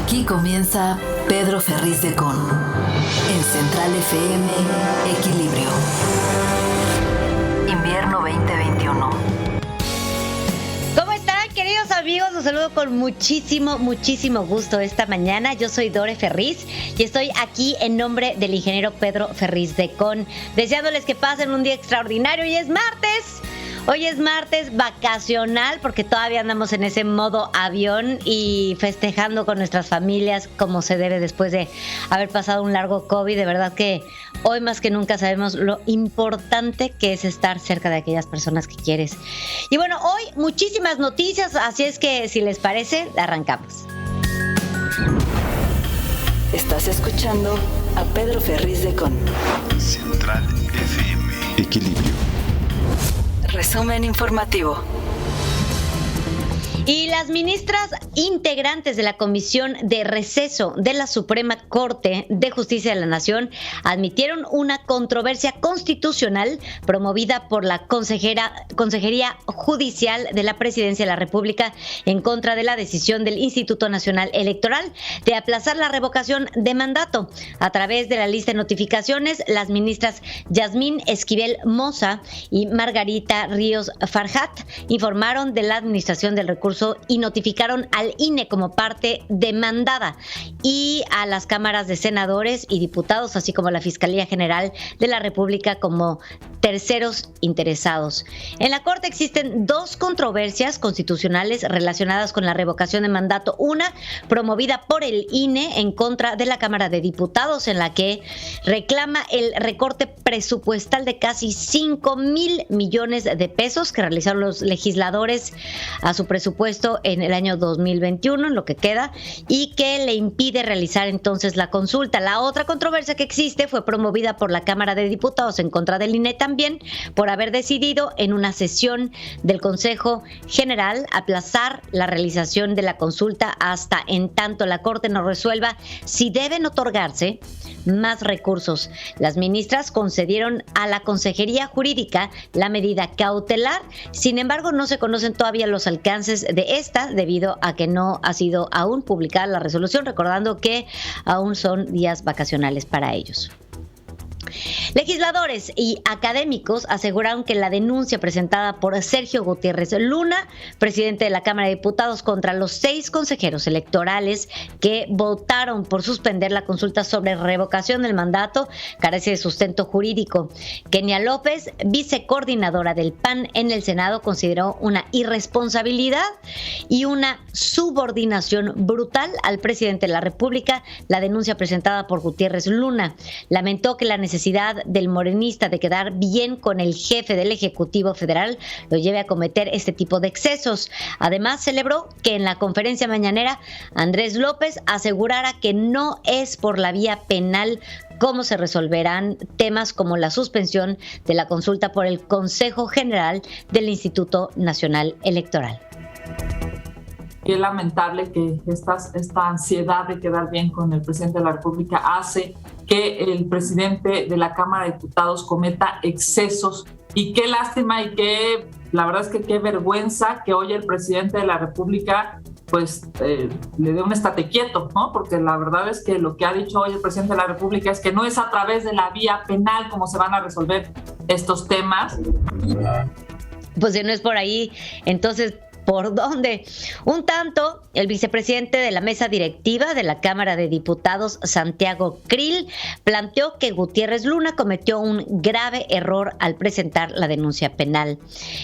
Aquí comienza Pedro Ferriz de Con. En Central FM, Equilibrio. Invierno 2021. ¿Cómo están, queridos amigos? Los saludo con muchísimo gusto esta mañana. Yo soy Dore Ferriz y estoy aquí en nombre del ingeniero Pedro Ferriz de Con, deseándoles que pasen un día extraordinario. Y es martes. Hoy es martes vacacional porque todavía andamos en ese modo avión y festejando con nuestras familias como se debe después de haber pasado un largo COVID. De verdad que hoy más que nunca sabemos lo importante que es estar cerca de aquellas personas que quieres. Y bueno, hoy muchísimas noticias, así es que si les parece, arrancamos. Estás escuchando a Pedro Ferriz de Con. Central FM. Equilibrio. Resumen informativo. Y las ministras integrantes de la Comisión de Receso de la Suprema Corte de Justicia de la Nación admitieron una controversia constitucional promovida por la Consejería Judicial de la Presidencia de la República en contra de la decisión del Instituto Nacional Electoral de aplazar la revocación de mandato. A través de la lista de notificaciones, las ministras Yasmín Esquivel Moza y Margarita Ríos Farjat informaron de la administración del recurso y notificaron al INE como parte demandada y a las cámaras de senadores y diputados, así como a la Fiscalía General de la República como terceros interesados. En la Corte existen dos controversias constitucionales relacionadas con la revocación de mandato. Una promovida por el INE en contra de la Cámara de Diputados, en la que reclama el recorte presupuestal de casi 5,000 millones de pesos que realizaron los legisladores a su presupuesto en el año 2021, en lo que queda, y que le impide realizar entonces la consulta. La otra controversia que existe fue promovida por la Cámara de Diputados en contra del INE también, por haber decidido en una sesión del Consejo General aplazar la realización de la consulta hasta en tanto la Corte no resuelva si deben otorgarse más recursos. Las ministras concedieron a la Consejería Jurídica la medida cautelar. Sin embargo, no se conocen todavía los alcances de esta debido a que no ha sido aún publicada la resolución, recordando que aún son días vacacionales para ellos. Legisladores y académicos aseguraron que la denuncia presentada por Sergio Gutiérrez Luna, presidente de la Cámara de Diputados, contra los 6 consejeros electorales que votaron por suspender la consulta sobre revocación del mandato, carece de sustento jurídico. Kenia López, vicecoordinadora del PAN en el Senado, consideró una irresponsabilidad y una subordinación brutal al presidente de la República la denuncia presentada por Gutiérrez Luna. Lamentó que la necesidad del morenista de quedar bien con el jefe del Ejecutivo Federal lo lleve a cometer este tipo de excesos. Además, celebró que en la conferencia mañanera Andrés López asegurara que no es por la vía penal cómo se resolverán temas como la suspensión de la consulta por el Consejo General del Instituto Nacional Electoral. Es lamentable que esta ansiedad de quedar bien con el presidente de la República hace que el presidente de la Cámara de Diputados cometa excesos, y qué lástima y que la verdad es que qué vergüenza que hoy el presidente de la República pues le dé un estate quieto, ¿no? Porque la verdad es que lo que ha dicho hoy el presidente de la República es que no es a través de la vía penal como se van a resolver estos temas. Pues si no es por ahí, entonces ¿por dónde? Un tanto, el vicepresidente de la mesa directiva de la Cámara de Diputados, Santiago Krill, planteó que Gutiérrez Luna cometió un grave error al presentar la denuncia penal.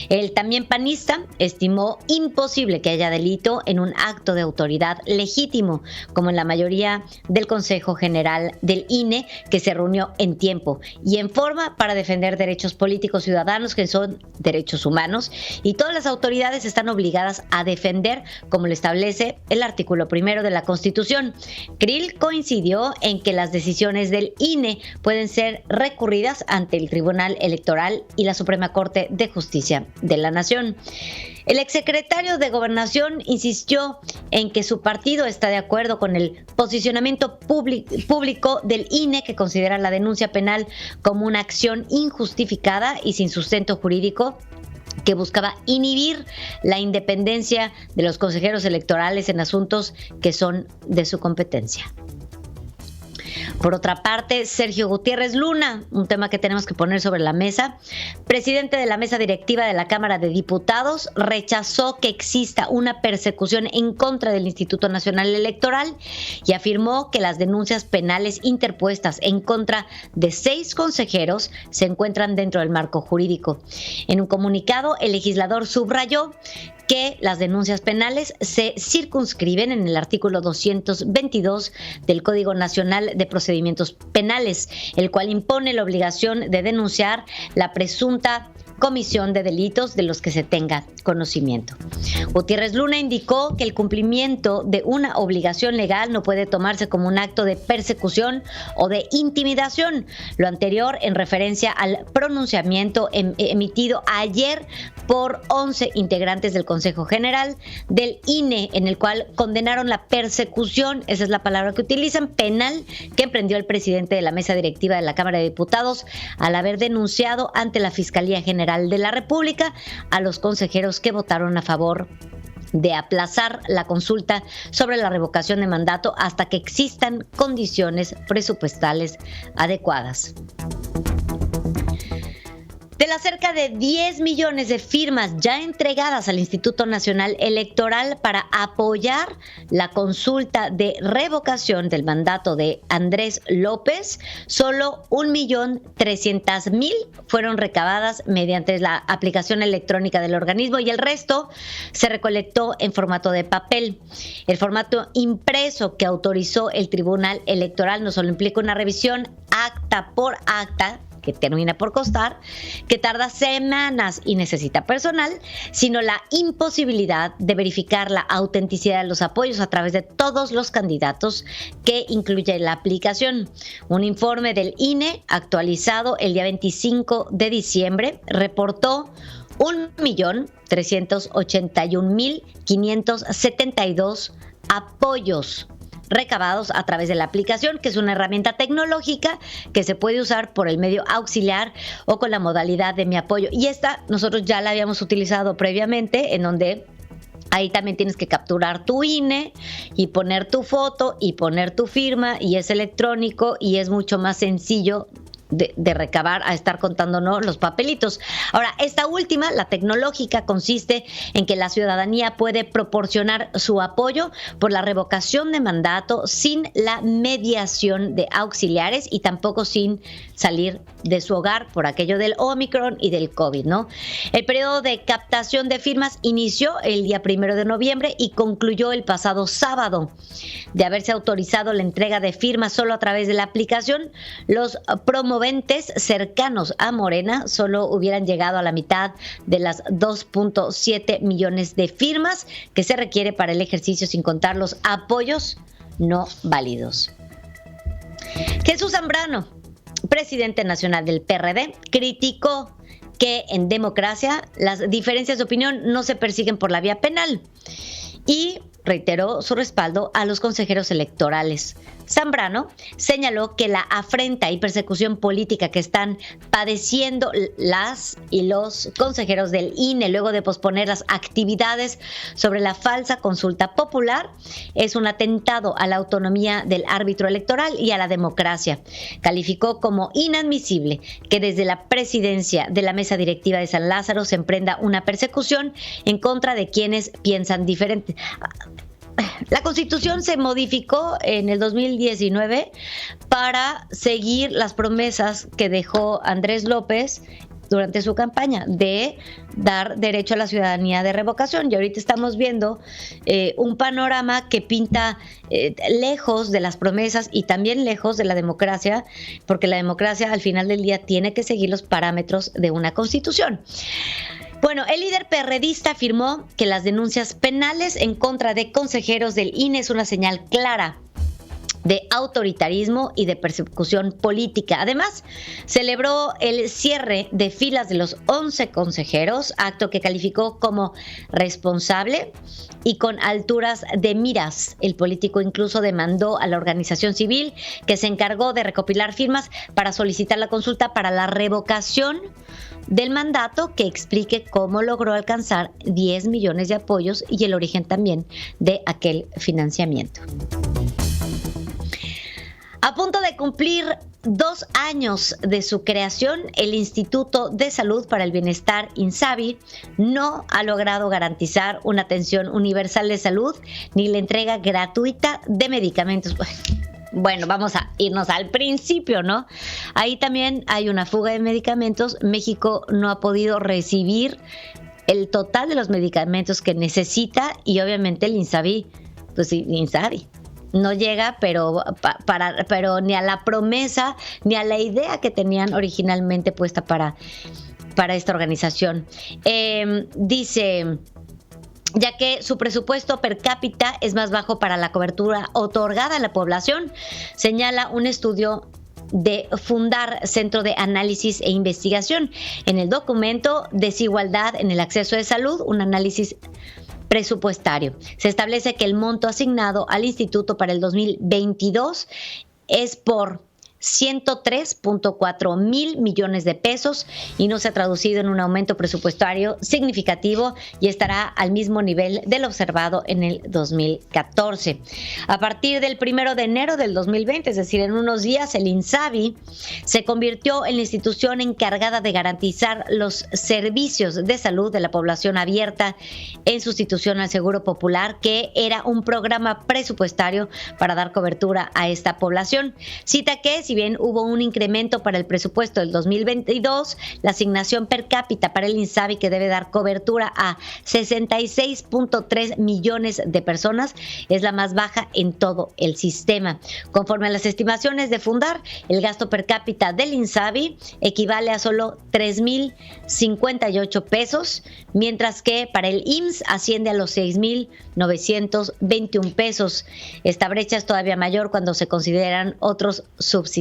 El también panista estimó imposible que haya delito en un acto de autoridad legítimo, como en la mayoría del Consejo General del INE, que se reunió en tiempo y en forma para defender derechos políticos ciudadanos, que son derechos humanos, y todas las autoridades están obligadas a defender, como lo establece el artículo 1 de la Constitución. Krill coincidió en que las decisiones del INE pueden ser recurridas ante el Tribunal Electoral y la Suprema Corte de Justicia de la Nación. El exsecretario de Gobernación insistió en que su partido está de acuerdo con el posicionamiento público del INE, que considera la denuncia penal como una acción injustificada y sin sustento jurídico, que buscaba inhibir la independencia de los consejeros electorales en asuntos que son de su competencia. Por otra parte, Sergio Gutiérrez Luna, un tema que tenemos que poner sobre la mesa, presidente de la mesa directiva de la Cámara de Diputados, rechazó que exista una persecución en contra del Instituto Nacional Electoral y afirmó que las denuncias penales interpuestas en contra de 6 consejeros se encuentran dentro del marco jurídico. En un comunicado, el legislador subrayó que las denuncias penales se circunscriben en el artículo 222 del Código Nacional de Procedimientos Penales, el cual impone la obligación de denunciar la presunta comisión de delitos de los que se tenga conocimiento. Gutiérrez Luna indicó que el cumplimiento de una obligación legal no puede tomarse como un acto de persecución o de intimidación. Lo anterior en referencia al pronunciamiento emitido ayer por 11 integrantes del Consejo General del INE, en el cual condenaron la persecución, esa es la palabra que utilizan, penal, que emprendió el presidente de la mesa directiva de la Cámara de Diputados al haber denunciado ante la Fiscalía General de la República a los consejeros que votaron a favor de aplazar la consulta sobre la revocación de mandato hasta que existan condiciones presupuestales adecuadas. De las cerca de 10 millones de firmas ya entregadas al Instituto Nacional Electoral para apoyar la consulta de revocación del mandato de Andrés López, solo 1.300.000 fueron recabadas mediante la aplicación electrónica del organismo y el resto se recolectó en formato de papel. El formato impreso que autorizó el Tribunal Electoral no solo implica una revisión acta por acta, que termina por costar, que tarda semanas y necesita personal, sino la imposibilidad de verificar la autenticidad de los apoyos a través de todos los candidatos que incluye la aplicación. Un informe del INE actualizado el día 25 de diciembre reportó 1.381.572 apoyos recabados a través de la aplicación, que es una herramienta tecnológica que se puede usar por el medio auxiliar o con la modalidad de Mi Apoyo. Y esta nosotros ya la habíamos utilizado previamente, en donde ahí también tienes que capturar tu INE y poner tu foto y poner tu firma, y es electrónico y es mucho más sencillo de recabar a estar contándonos los papelitos. Ahora, esta última, la tecnológica, consiste en que la ciudadanía puede proporcionar su apoyo por la revocación de mandato sin la mediación de auxiliares y tampoco sin salir de su hogar por aquello del Omicron y del COVID, ¿no? El periodo de captación de firmas inició el día 1 de noviembre y concluyó el pasado sábado. De haberse autorizado la entrega de firmas solo a través de la aplicación, los promoventes cercanos a Morena solo hubieran llegado a la mitad de las 2.7 millones de firmas que se requiere para el ejercicio, sin contar los apoyos no válidos. Jesús Zambrano, presidente nacional del PRD, criticó que en democracia las diferencias de opinión no se persiguen por la vía penal y reiteró su respaldo a los consejeros electorales. Zambrano señaló que la afrenta y persecución política que están padeciendo las y los consejeros del INE luego de posponer las actividades sobre la falsa consulta popular es un atentado a la autonomía del árbitro electoral y a la democracia. Calificó como inadmisible que desde la presidencia de la mesa directiva de San Lázaro se emprenda una persecución en contra de quienes piensan diferente. La Constitución se modificó en el 2019 para seguir las promesas que dejó Andrés López durante su campaña de dar derecho a la ciudadanía de revocación. Y ahorita estamos viendo un panorama que pinta lejos de las promesas y también lejos de la democracia, porque la democracia al final del día tiene que seguir los parámetros de una Constitución. Bueno, el líder perredista afirmó que las denuncias penales en contra de consejeros del INE es una señal clara de autoritarismo y de persecución política. Además, celebró el cierre de filas de los 11 consejeros, acto que calificó como responsable y con alturas de miras. El político incluso demandó a la organización civil que se encargó de recopilar firmas para solicitar la consulta para la revocación del mandato, que explique cómo logró alcanzar 10 millones de apoyos y el origen también de aquel financiamiento. A punto de cumplir 2 años de su creación, el Instituto de Salud para el Bienestar, INSABI, no ha logrado garantizar una atención universal de salud ni la entrega gratuita de medicamentos. Bueno, vamos a irnos al principio, ¿no? Ahí también hay una fuga de medicamentos. México no ha podido recibir el total de los medicamentos que necesita y obviamente el INSABI, pues sí, INSABI no llega, pero ni a la promesa ni a la idea que tenían originalmente puesta para esta organización. Dice, ya que su presupuesto per cápita es más bajo para la cobertura otorgada a la población, señala un estudio de Fundar, Centro de Análisis e Investigación. En el documento Desigualdad en el Acceso de Salud, un análisis presupuestario, se establece que el monto asignado al instituto para el 2022 es por 103.4 mil millones de pesos y no se ha traducido en un aumento presupuestario significativo y estará al mismo nivel del observado en el 2014. A partir del 1 de enero del 2020, es decir, en unos días, el INSABI se convirtió en la institución encargada de garantizar los servicios de salud de la población abierta en sustitución al Seguro Popular, que era un programa presupuestario para dar cobertura a esta población. Cita que, si bien hubo un incremento para el presupuesto del 2022, la asignación per cápita para el INSABI, que debe dar cobertura a 66.3 millones de personas, es la más baja en todo el sistema. Conforme a las estimaciones de Fundar, el gasto per cápita del INSABI equivale a solo 3,058 pesos, mientras que para el IMSS asciende a los 6,921 pesos. Esta brecha es todavía mayor cuando se consideran otros subsistemas.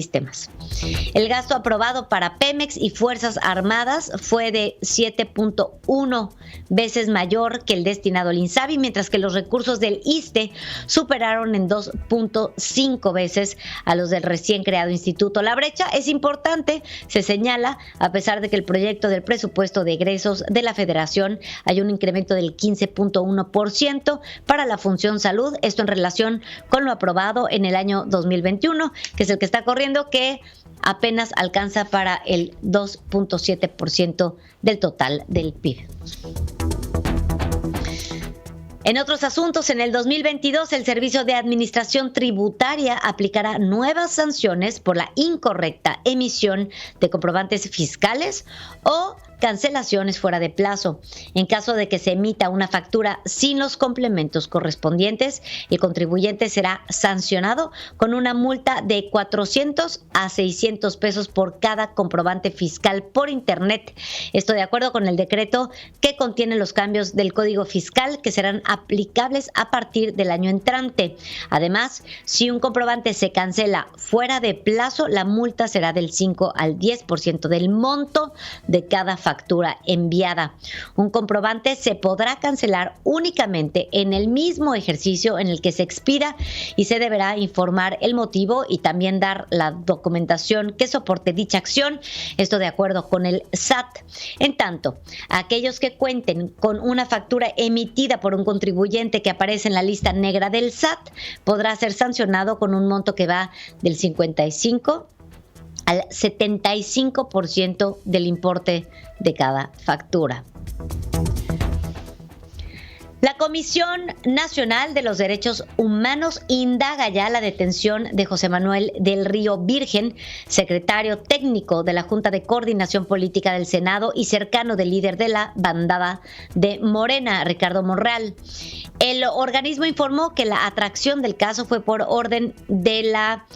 El gasto aprobado para Pemex y Fuerzas Armadas fue de 7.1 veces mayor que el destinado al INSABI, mientras que los recursos del ISSSTE superaron en 2.5 veces a los del recién creado instituto. La brecha es importante, se señala, a pesar de que el proyecto del presupuesto de egresos de la Federación hay un incremento del 15.1% para la función salud, esto en relación con lo aprobado en el año 2021, que es el que está corriendo, que apenas alcanza para el 2.7% del total del PIB. En otros asuntos, en el 2022, el Servicio de Administración Tributaria aplicará nuevas sanciones por la incorrecta emisión de comprobantes fiscales o cancelaciones fuera de plazo. En caso de que se emita una factura sin los complementos correspondientes, el contribuyente será sancionado con una multa de 400 a 600 pesos por cada comprobante fiscal por Internet. Esto de acuerdo con el decreto que contiene los cambios del Código Fiscal que serán aplicables a partir del año entrante. Además, si un comprobante se cancela fuera de plazo, la multa será del 5 al 10% del monto de cada factura enviada. Un comprobante se podrá cancelar únicamente en el mismo ejercicio en el que se expida y se deberá informar el motivo y también dar la documentación que soporte dicha acción, esto de acuerdo con el SAT. En tanto, aquellos que cuenten con una factura emitida por un contribuyente que aparece en la lista negra del SAT podrá ser sancionado con un monto que va del 55 al 75% del importe de cada factura. La Comisión Nacional de los Derechos Humanos indaga ya la detención de José Manuel del Río Virgen, secretario técnico de la Junta de Coordinación Política del Senado y cercano del líder de la bancada de Morena, Ricardo Monreal. El organismo informó que la atracción del caso fue por orden de la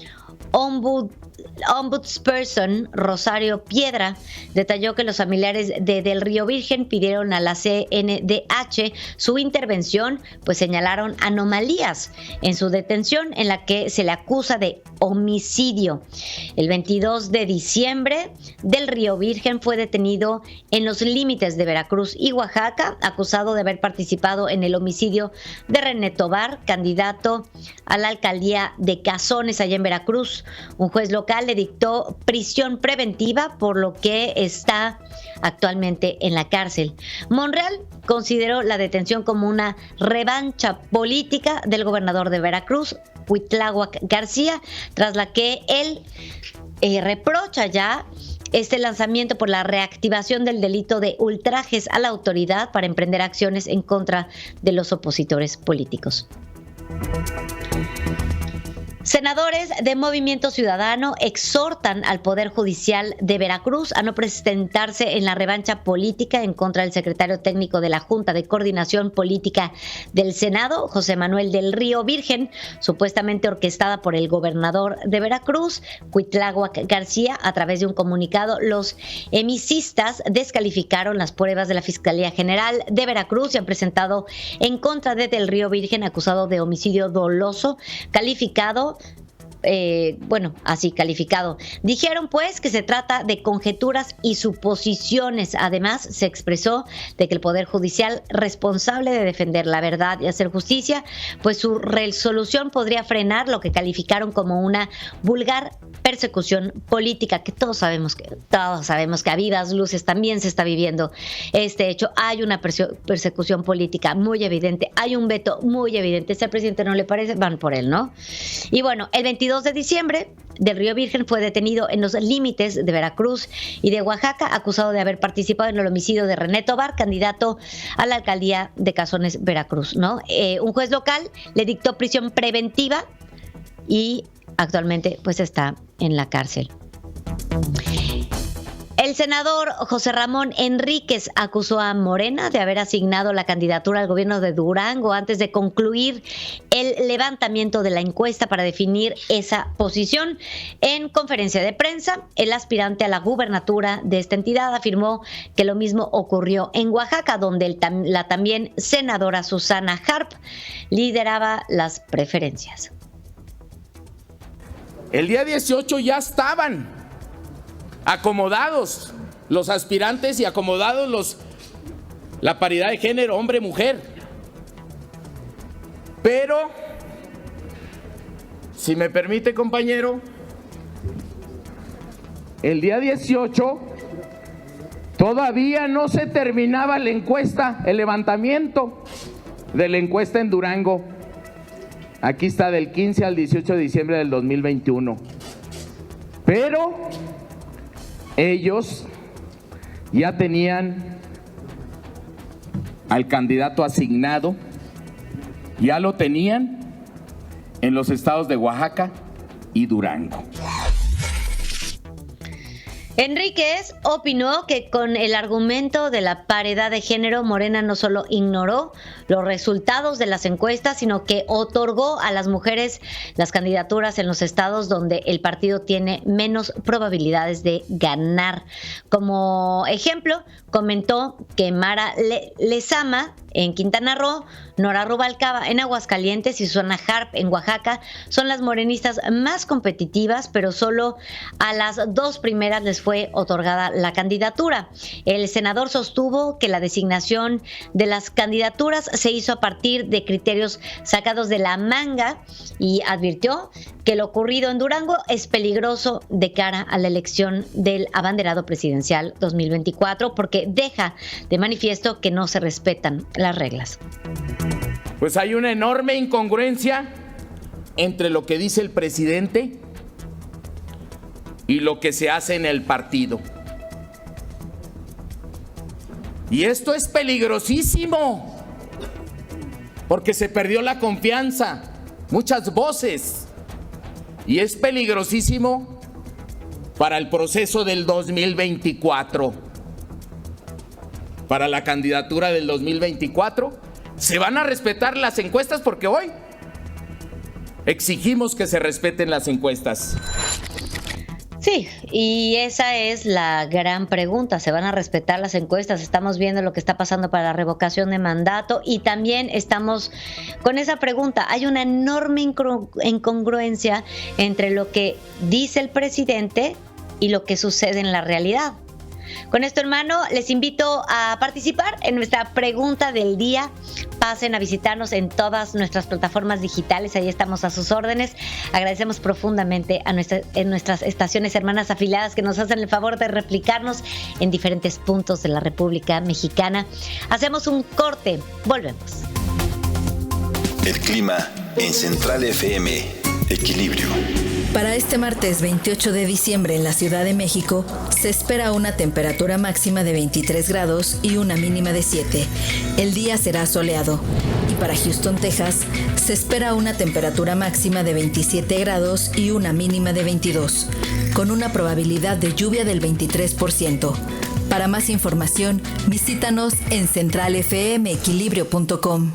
Ombudsperson Rosario Piedra detalló que los familiares de Del Río Virgen pidieron a la CNDH su intervención, pues señalaron anomalías en su detención en la que se le acusa de homicidio. El 22 de diciembre, Del Río Virgen fue detenido en los límites de Veracruz y Oaxaca, acusado de haber participado en el homicidio de René Tobar, candidato a la alcaldía de Cazones, allá en Veracruz. Un juez local le dictó prisión preventiva, por lo que está actualmente en la cárcel. Monreal consideró la detención como una revancha política del gobernador de Veracruz, Cuitláhuac García, tras la que él reprocha ya este lanzamiento por la reactivación del delito de ultrajes a la autoridad para emprender acciones en contra de los opositores políticos. Senadores de Movimiento Ciudadano exhortan al Poder Judicial de Veracruz a no presentarse en la revancha política en contra del secretario técnico de la Junta de Coordinación Política del Senado, José Manuel del Río Virgen, supuestamente orquestada por el gobernador de Veracruz, Cuitláhuac García. A través de un comunicado, los emicistas descalificaron las pruebas de la Fiscalía General de Veracruz y han presentado en contra de Del Río Virgen, acusado de homicidio doloso, calificado. Así calificado. Dijeron pues que se trata de conjeturas y suposiciones. Además, se expresó de que el Poder Judicial, responsable de defender la verdad y hacer justicia, pues su resolución podría frenar lo que calificaron como una vulgar persecución política, que todos sabemos que a vivas luces también se está viviendo este hecho. Hay una persecución política muy evidente, hay un veto muy evidente. Si al presidente no le parece, van por él, ¿no? Y bueno, el 22 de diciembre, Del Río Virgen fue detenido en los límites de Veracruz y de Oaxaca, acusado de haber participado en el homicidio de René Tobar, candidato a la alcaldía de Cazones, Veracruz, ¿no? Un juez local le dictó prisión preventiva y actualmente pues está en la cárcel. El senador José Ramón Enríquez acusó a Morena de haber asignado la candidatura al gobierno de Durango antes de concluir el levantamiento de la encuesta para definir esa posición. En conferencia de prensa, el aspirante a la gubernatura de esta entidad afirmó que lo mismo ocurrió en Oaxaca, donde la también senadora Susana Harp lideraba las preferencias. El día 18 ya estaban acomodados los aspirantes y acomodados la paridad de género, hombre-mujer. Pero, si me permite, compañero, el día 18 todavía no se terminaba la encuesta, el levantamiento de la encuesta en Durango. Aquí está, del 15 al 18 de diciembre del 2021. Pero ellos ya tenían al candidato asignado, ya lo tenían en los estados de Oaxaca y Durango. Enríquez opinó que con el argumento de la paridad de género, Morena no solo ignoró los resultados de las encuestas, sino que otorgó a las mujeres las candidaturas en los estados donde el partido tiene menos probabilidades de ganar. Como ejemplo, comentó que Mara Lezama en Quintana Roo, Nora Rubalcaba en Aguascalientes y Susana Harp en Oaxaca son las morenistas más competitivas, pero solo a las dos primeras les fue otorgada la candidatura. El senador sostuvo que la designación de las candidaturas se hizo a partir de criterios sacados de la manga y advirtió que lo ocurrido en Durango es peligroso de cara a la elección del abanderado presidencial 2024 porque deja de manifiesto que no se respetan las reglas. Pues hay una enorme incongruencia entre lo que dice el presidente y lo que se hace en el partido. Y esto es peligrosísimo, porque se perdió la confianza, muchas voces, y es peligrosísimo para el proceso del 2024. Para la candidatura del 2024, se van a respetar las encuestas porque hoy exigimos que se respeten las encuestas. Sí, y esa es la gran pregunta. ¿Se van a respetar las encuestas? Estamos viendo lo que está pasando para la revocación de mandato y también estamos con esa pregunta. Hay una enorme incongruencia entre lo que dice el presidente y lo que sucede en la realidad. Con esto, hermano, les invito a participar en nuestra pregunta del día. Pasen a visitarnos en todas nuestras plataformas digitales, ahí estamos a sus órdenes. Agradecemos profundamente a nuestras estaciones hermanas afiliadas que nos hacen el favor de replicarnos en diferentes puntos de la República Mexicana. Hacemos un corte, volvemos. El clima en Central FM. Equilibrio. Para este martes 28 de diciembre en la Ciudad de México se espera una temperatura máxima de 23 grados y una mínima de 7. El día será soleado. Y para Houston, Texas, se espera una temperatura máxima de 27 grados y una mínima de 22, con una probabilidad de lluvia del 23%. Para más información, visítanos en centralfmequilibrio.com.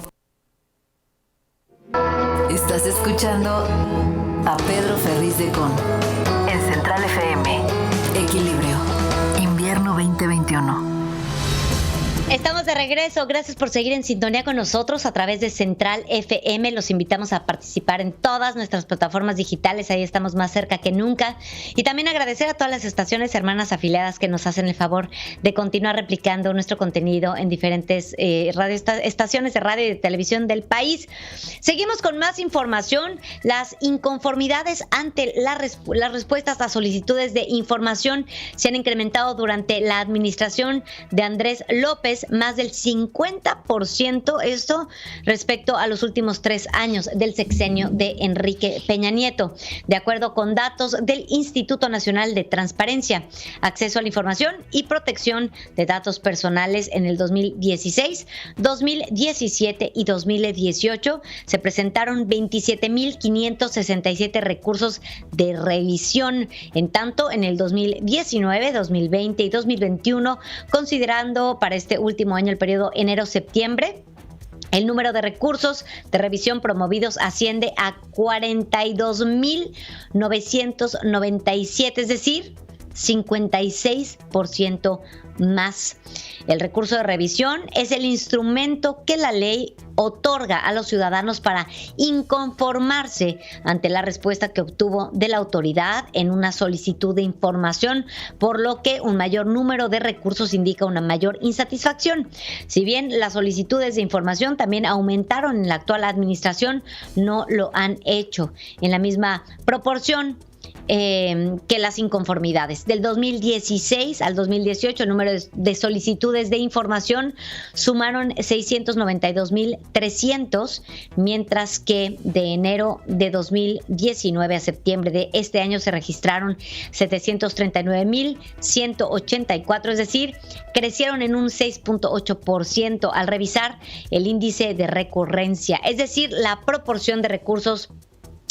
Estás escuchando a Pedro Ferriz de Con en Central FM. Equilibrio. Invierno 2021. Estamos de regreso. Gracias por seguir en sintonía con nosotros a través de Central FM. Los invitamos a participar en todas nuestras plataformas digitales. Ahí estamos más cerca que nunca. Y también agradecer a todas las estaciones hermanas afiliadas que nos hacen el favor de continuar replicando nuestro contenido en diferentes estaciones de radio y de televisión del país. Seguimos con más información. Las inconformidades ante las respuestas a solicitudes de información se han incrementado durante la administración de Andrés López, más del 50%, esto respecto a los últimos 3 años del sexenio de Enrique Peña Nieto. De acuerdo con datos del Instituto Nacional de Transparencia, Acceso a la Información y Protección de Datos Personales, en el 2016, 2017 y 2018 se presentaron 27,567 recursos de revisión. En tanto, en el 2019, 2020 y 2021, considerando para este último año el periodo enero-septiembre, el número de recursos de revisión promovidos asciende a 42,997, es decir, 56% más. El recurso de revisión es el instrumento que la ley otorga a los ciudadanos para inconformarse ante la respuesta que obtuvo de la autoridad en una solicitud de información, por lo que un mayor número de recursos indica una mayor insatisfacción. Si bien las solicitudes de información también aumentaron en la actual administración, no lo han hecho en la misma proporción que las inconformidades. Del 2016 al 2018, el número de solicitudes de información sumaron 692,300, mientras que de enero de 2019 a septiembre de este año se registraron 739,184, es decir, crecieron en un 6.8% al revisar el índice de recurrencia, es decir, la proporción de recursos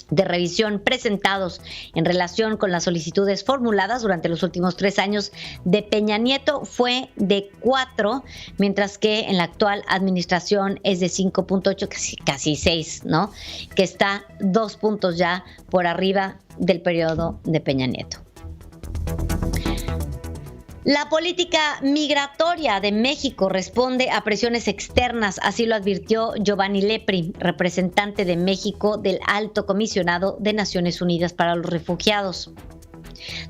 de revisión presentados en relación con las solicitudes formuladas durante los últimos 3 años de Peña Nieto fue de 4, mientras que en la actual administración es de 5.8, casi 6, ¿no? Que está 2 puntos ya por arriba del periodo de Peña Nieto. La política migratoria de México responde a presiones externas, así lo advirtió Giovanni Lepri, representante de México del Alto Comisionado de Naciones Unidas para los Refugiados.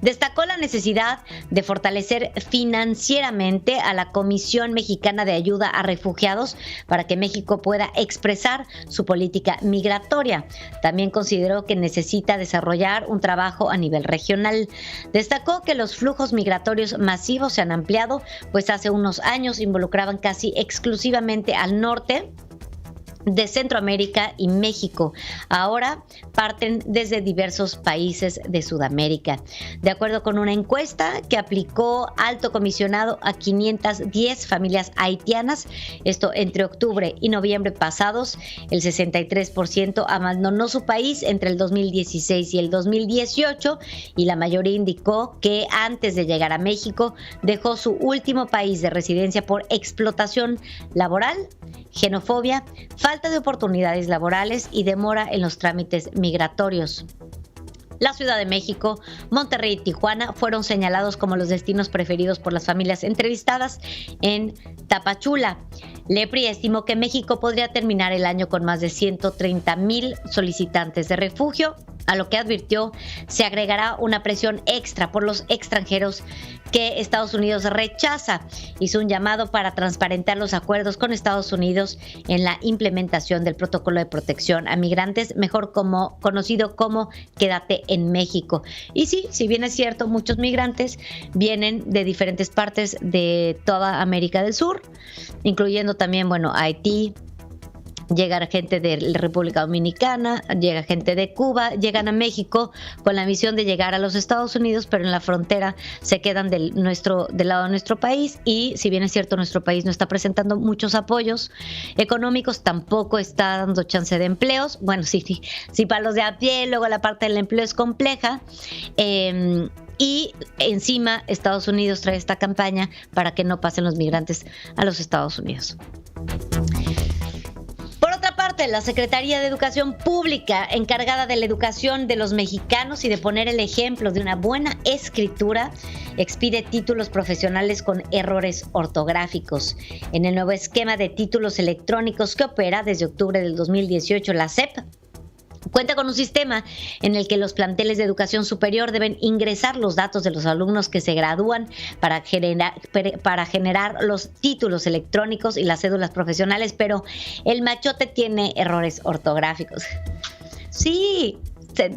Destacó la necesidad de fortalecer financieramente a la Comisión Mexicana de Ayuda a Refugiados para que México pueda expresar su política migratoria. También consideró que necesita desarrollar un trabajo a nivel regional. Destacó que los flujos migratorios masivos se han ampliado, pues hace unos años involucraban casi exclusivamente al norte de Centroamérica y México. Ahora parten desde diversos países de Sudamérica. De acuerdo con una encuesta que aplicó Alto Comisionado a 510 familias haitianas, esto entre octubre y noviembre pasados, el 63% abandonó su país entre el 2016 y el 2018, y la mayoría indicó que antes de llegar a México dejó su último país de residencia por explotación laboral, xenofobia, falta de oportunidades laborales y demora en los trámites migratorios. La Ciudad de México, Monterrey y Tijuana fueron señalados como los destinos preferidos por las familias entrevistadas en Tapachula. Lepri estimó que México podría terminar el año con más de 130,000 solicitantes de refugio, a lo que advirtió se agregará una presión extra por los extranjeros que Estados Unidos rechaza. Hizo un llamado para transparentar los acuerdos con Estados Unidos en la implementación del protocolo de protección a migrantes, mejor conocido como Quédate en México. Y sí, si bien es cierto, muchos migrantes vienen de diferentes partes de toda América del Sur, incluyendo también, Haití. Llega gente de la República Dominicana, llega gente de Cuba, llegan a México con la misión de llegar a los Estados Unidos, pero en la frontera se quedan del lado de nuestro país. Y si bien es cierto, nuestro país no está presentando muchos apoyos económicos, tampoco está dando chance de empleos. Bueno, sí, para los de a pie, luego la parte del empleo es compleja. Y encima Estados Unidos trae esta campaña para que no pasen los migrantes a los Estados Unidos. Por otra parte, la Secretaría de Educación Pública, encargada de la educación de los mexicanos y de poner el ejemplo de una buena escritura, expide títulos profesionales con errores ortográficos. En el nuevo esquema de títulos electrónicos que opera desde octubre del 2018, la SEP cuenta con un sistema en el que los planteles de educación superior deben ingresar los datos de los alumnos que se gradúan para generar los títulos electrónicos y las cédulas profesionales, pero el machote tiene errores ortográficos. Sí,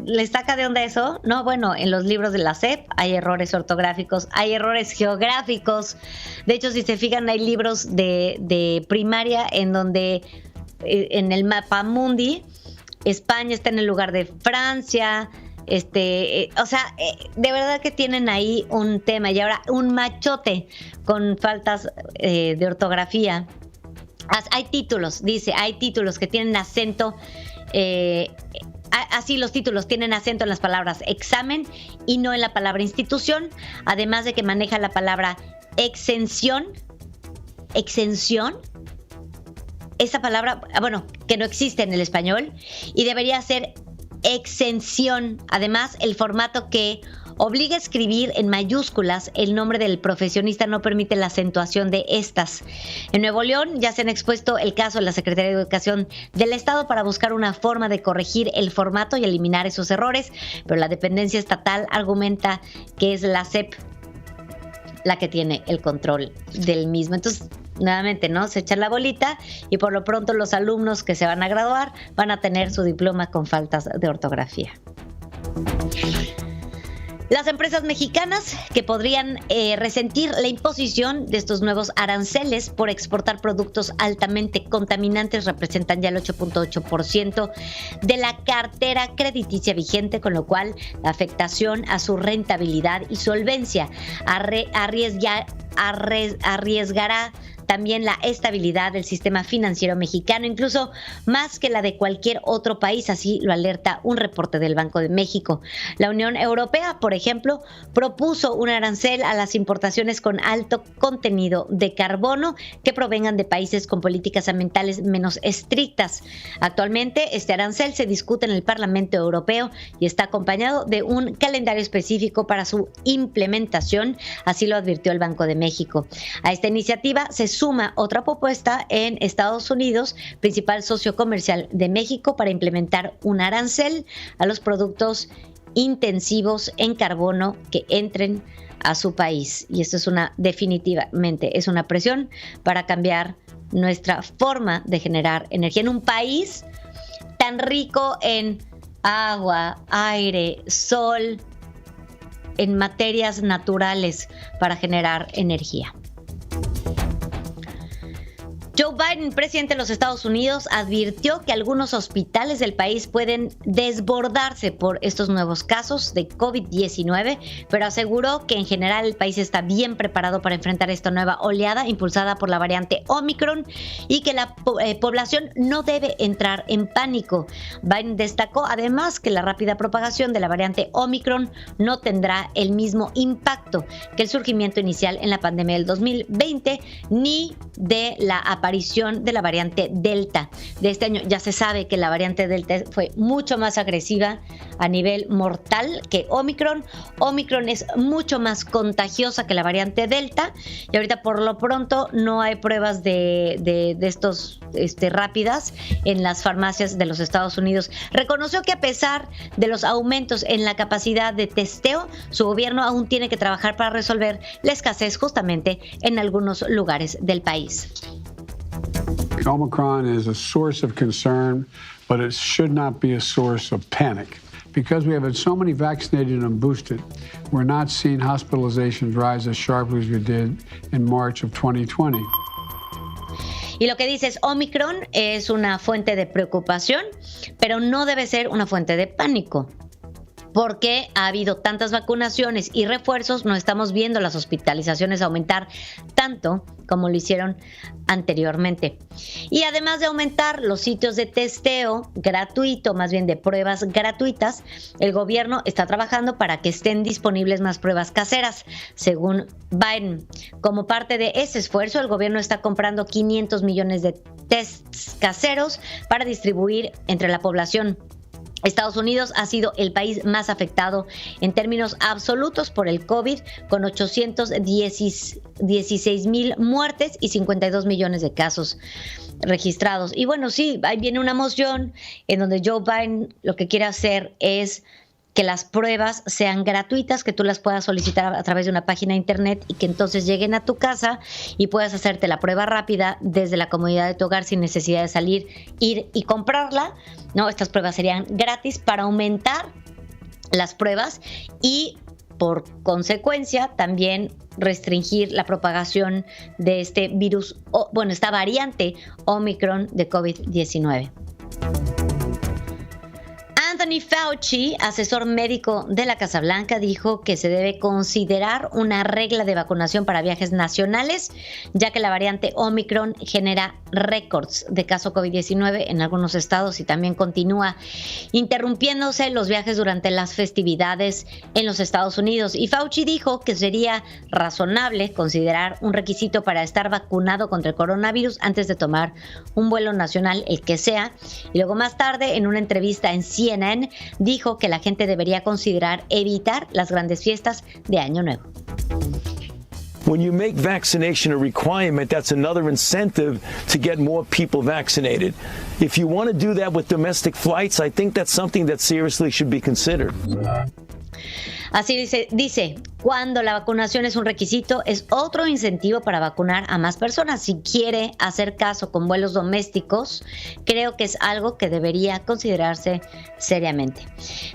¿les saca de onda eso? No, en los libros de la SEP hay errores ortográficos, hay errores geográficos. De hecho, si se fijan, hay libros de primaria en donde en el mapamundi España está en el lugar de Francia, de verdad que tienen ahí un tema. Y ahora un machote con faltas de ortografía. Hay títulos que tienen acento, así los títulos tienen acento en las palabras examen y no en la palabra institución, además de que maneja la palabra exención, esa palabra, que no existe en el español y debería ser exención. Además, el formato que obliga a escribir en mayúsculas el nombre del profesionista no permite la acentuación de estas. En Nuevo León ya se han expuesto el caso de la Secretaría de Educación del Estado para buscar una forma de corregir el formato y eliminar esos errores, pero la dependencia estatal argumenta que es la SEP la que tiene el control del mismo. Entonces, nuevamente, se echa la bolita y por lo pronto los alumnos que se van a graduar van a tener su diploma con faltas de ortografía. Las empresas mexicanas que podrían resentir la imposición de estos nuevos aranceles por exportar productos altamente contaminantes representan ya el 8.8% de la cartera crediticia vigente, con lo cual la afectación a su rentabilidad y solvencia arriesgará también la estabilidad del sistema financiero mexicano, incluso más que la de cualquier otro país, así lo alerta un reporte del Banco de México. La Unión Europea, por ejemplo, propuso un arancel a las importaciones con alto contenido de carbono que provengan de países con políticas ambientales menos estrictas. Actualmente, este arancel se discute en el Parlamento Europeo y está acompañado de un calendario específico para su implementación, así lo advirtió el Banco de México. A esta iniciativa se suma otra propuesta en Estados Unidos, principal socio comercial de México, para implementar un arancel a los productos intensivos en carbono que entren a su país. Y esto es definitivamente es una presión para cambiar nuestra forma de generar energía en un país tan rico en agua, aire, sol, en materias naturales para generar energía. Joe Biden, presidente de los Estados Unidos, advirtió que algunos hospitales del país pueden desbordarse por estos nuevos casos de COVID-19, pero aseguró que en general el país está bien preparado para enfrentar esta nueva oleada impulsada por la variante Omicron y que la población no debe entrar en pánico. Biden destacó además que la rápida propagación de la variante Omicron no tendrá el mismo impacto que el surgimiento inicial en la pandemia del 2020 ni de la aparición aparición de la variante Delta de este año. Ya se sabe que la variante Delta fue mucho más agresiva a nivel mortal que Omicron. Omicron es mucho más contagiosa que la variante Delta y ahorita por lo pronto no hay pruebas de estos rápidas en las farmacias de los Estados Unidos. Reconoció que a pesar de los aumentos en la capacidad de testeo, su gobierno aún tiene que trabajar para resolver la escasez justamente en algunos lugares del país. Omicron is a source of concern, but it should not be a source of panic. Because we have had so many vaccinated and boosted, we're not seeing hospitalizations rise as sharply as we did in March of 2020. Y lo que dice es, Omicron es una fuente de preocupación, pero no debe ser una fuente de pánico. Porque ha habido tantas vacunaciones y refuerzos, no estamos viendo las hospitalizaciones aumentar tanto como lo hicieron anteriormente. Y además de aumentar los sitios de testeo gratuito, más bien de pruebas gratuitas, el gobierno está trabajando para que estén disponibles más pruebas caseras, según Biden. Como parte de ese esfuerzo, el gobierno está comprando 500 millones de tests caseros para distribuir entre la población. Estados Unidos ha sido el país más afectado en términos absolutos por el COVID, con 816,000 muertes y 52 millones de casos registrados. Y bueno, sí, ahí viene una moción en donde Joe Biden lo que quiere hacer es que las pruebas sean gratuitas, que tú las puedas solicitar a través de una página de internet y que entonces lleguen a tu casa y puedas hacerte la prueba rápida desde la comodidad de tu hogar sin necesidad de salir, ir y comprarla. No, estas pruebas serían gratis para aumentar las pruebas y por consecuencia también restringir la propagación de este virus, esta variante Omicron de COVID-19. Anthony Fauci, asesor médico de la Casa Blanca, dijo que se debe considerar una regla de vacunación para viajes nacionales, ya que la variante Omicron genera récords de caso COVID-19 en algunos estados y también continúa interrumpiéndose los viajes durante las festividades en los Estados Unidos. Y Fauci dijo que sería razonable considerar un requisito para estar vacunado contra el coronavirus antes de tomar un vuelo nacional, el que sea. Y luego más tarde, en una entrevista en CNN, dijo que la gente debería considerar evitar las grandes fiestas de Año Nuevo. When you make vaccination a requirement, that's another incentive to get more people vaccinated. If you want to do that with domestic flights, I think that's something that seriously should be considered. Así dice, cuando la vacunación es un requisito, es otro incentivo para vacunar a más personas. Si quiere hacer caso con vuelos domésticos, creo que es algo que debería considerarse seriamente.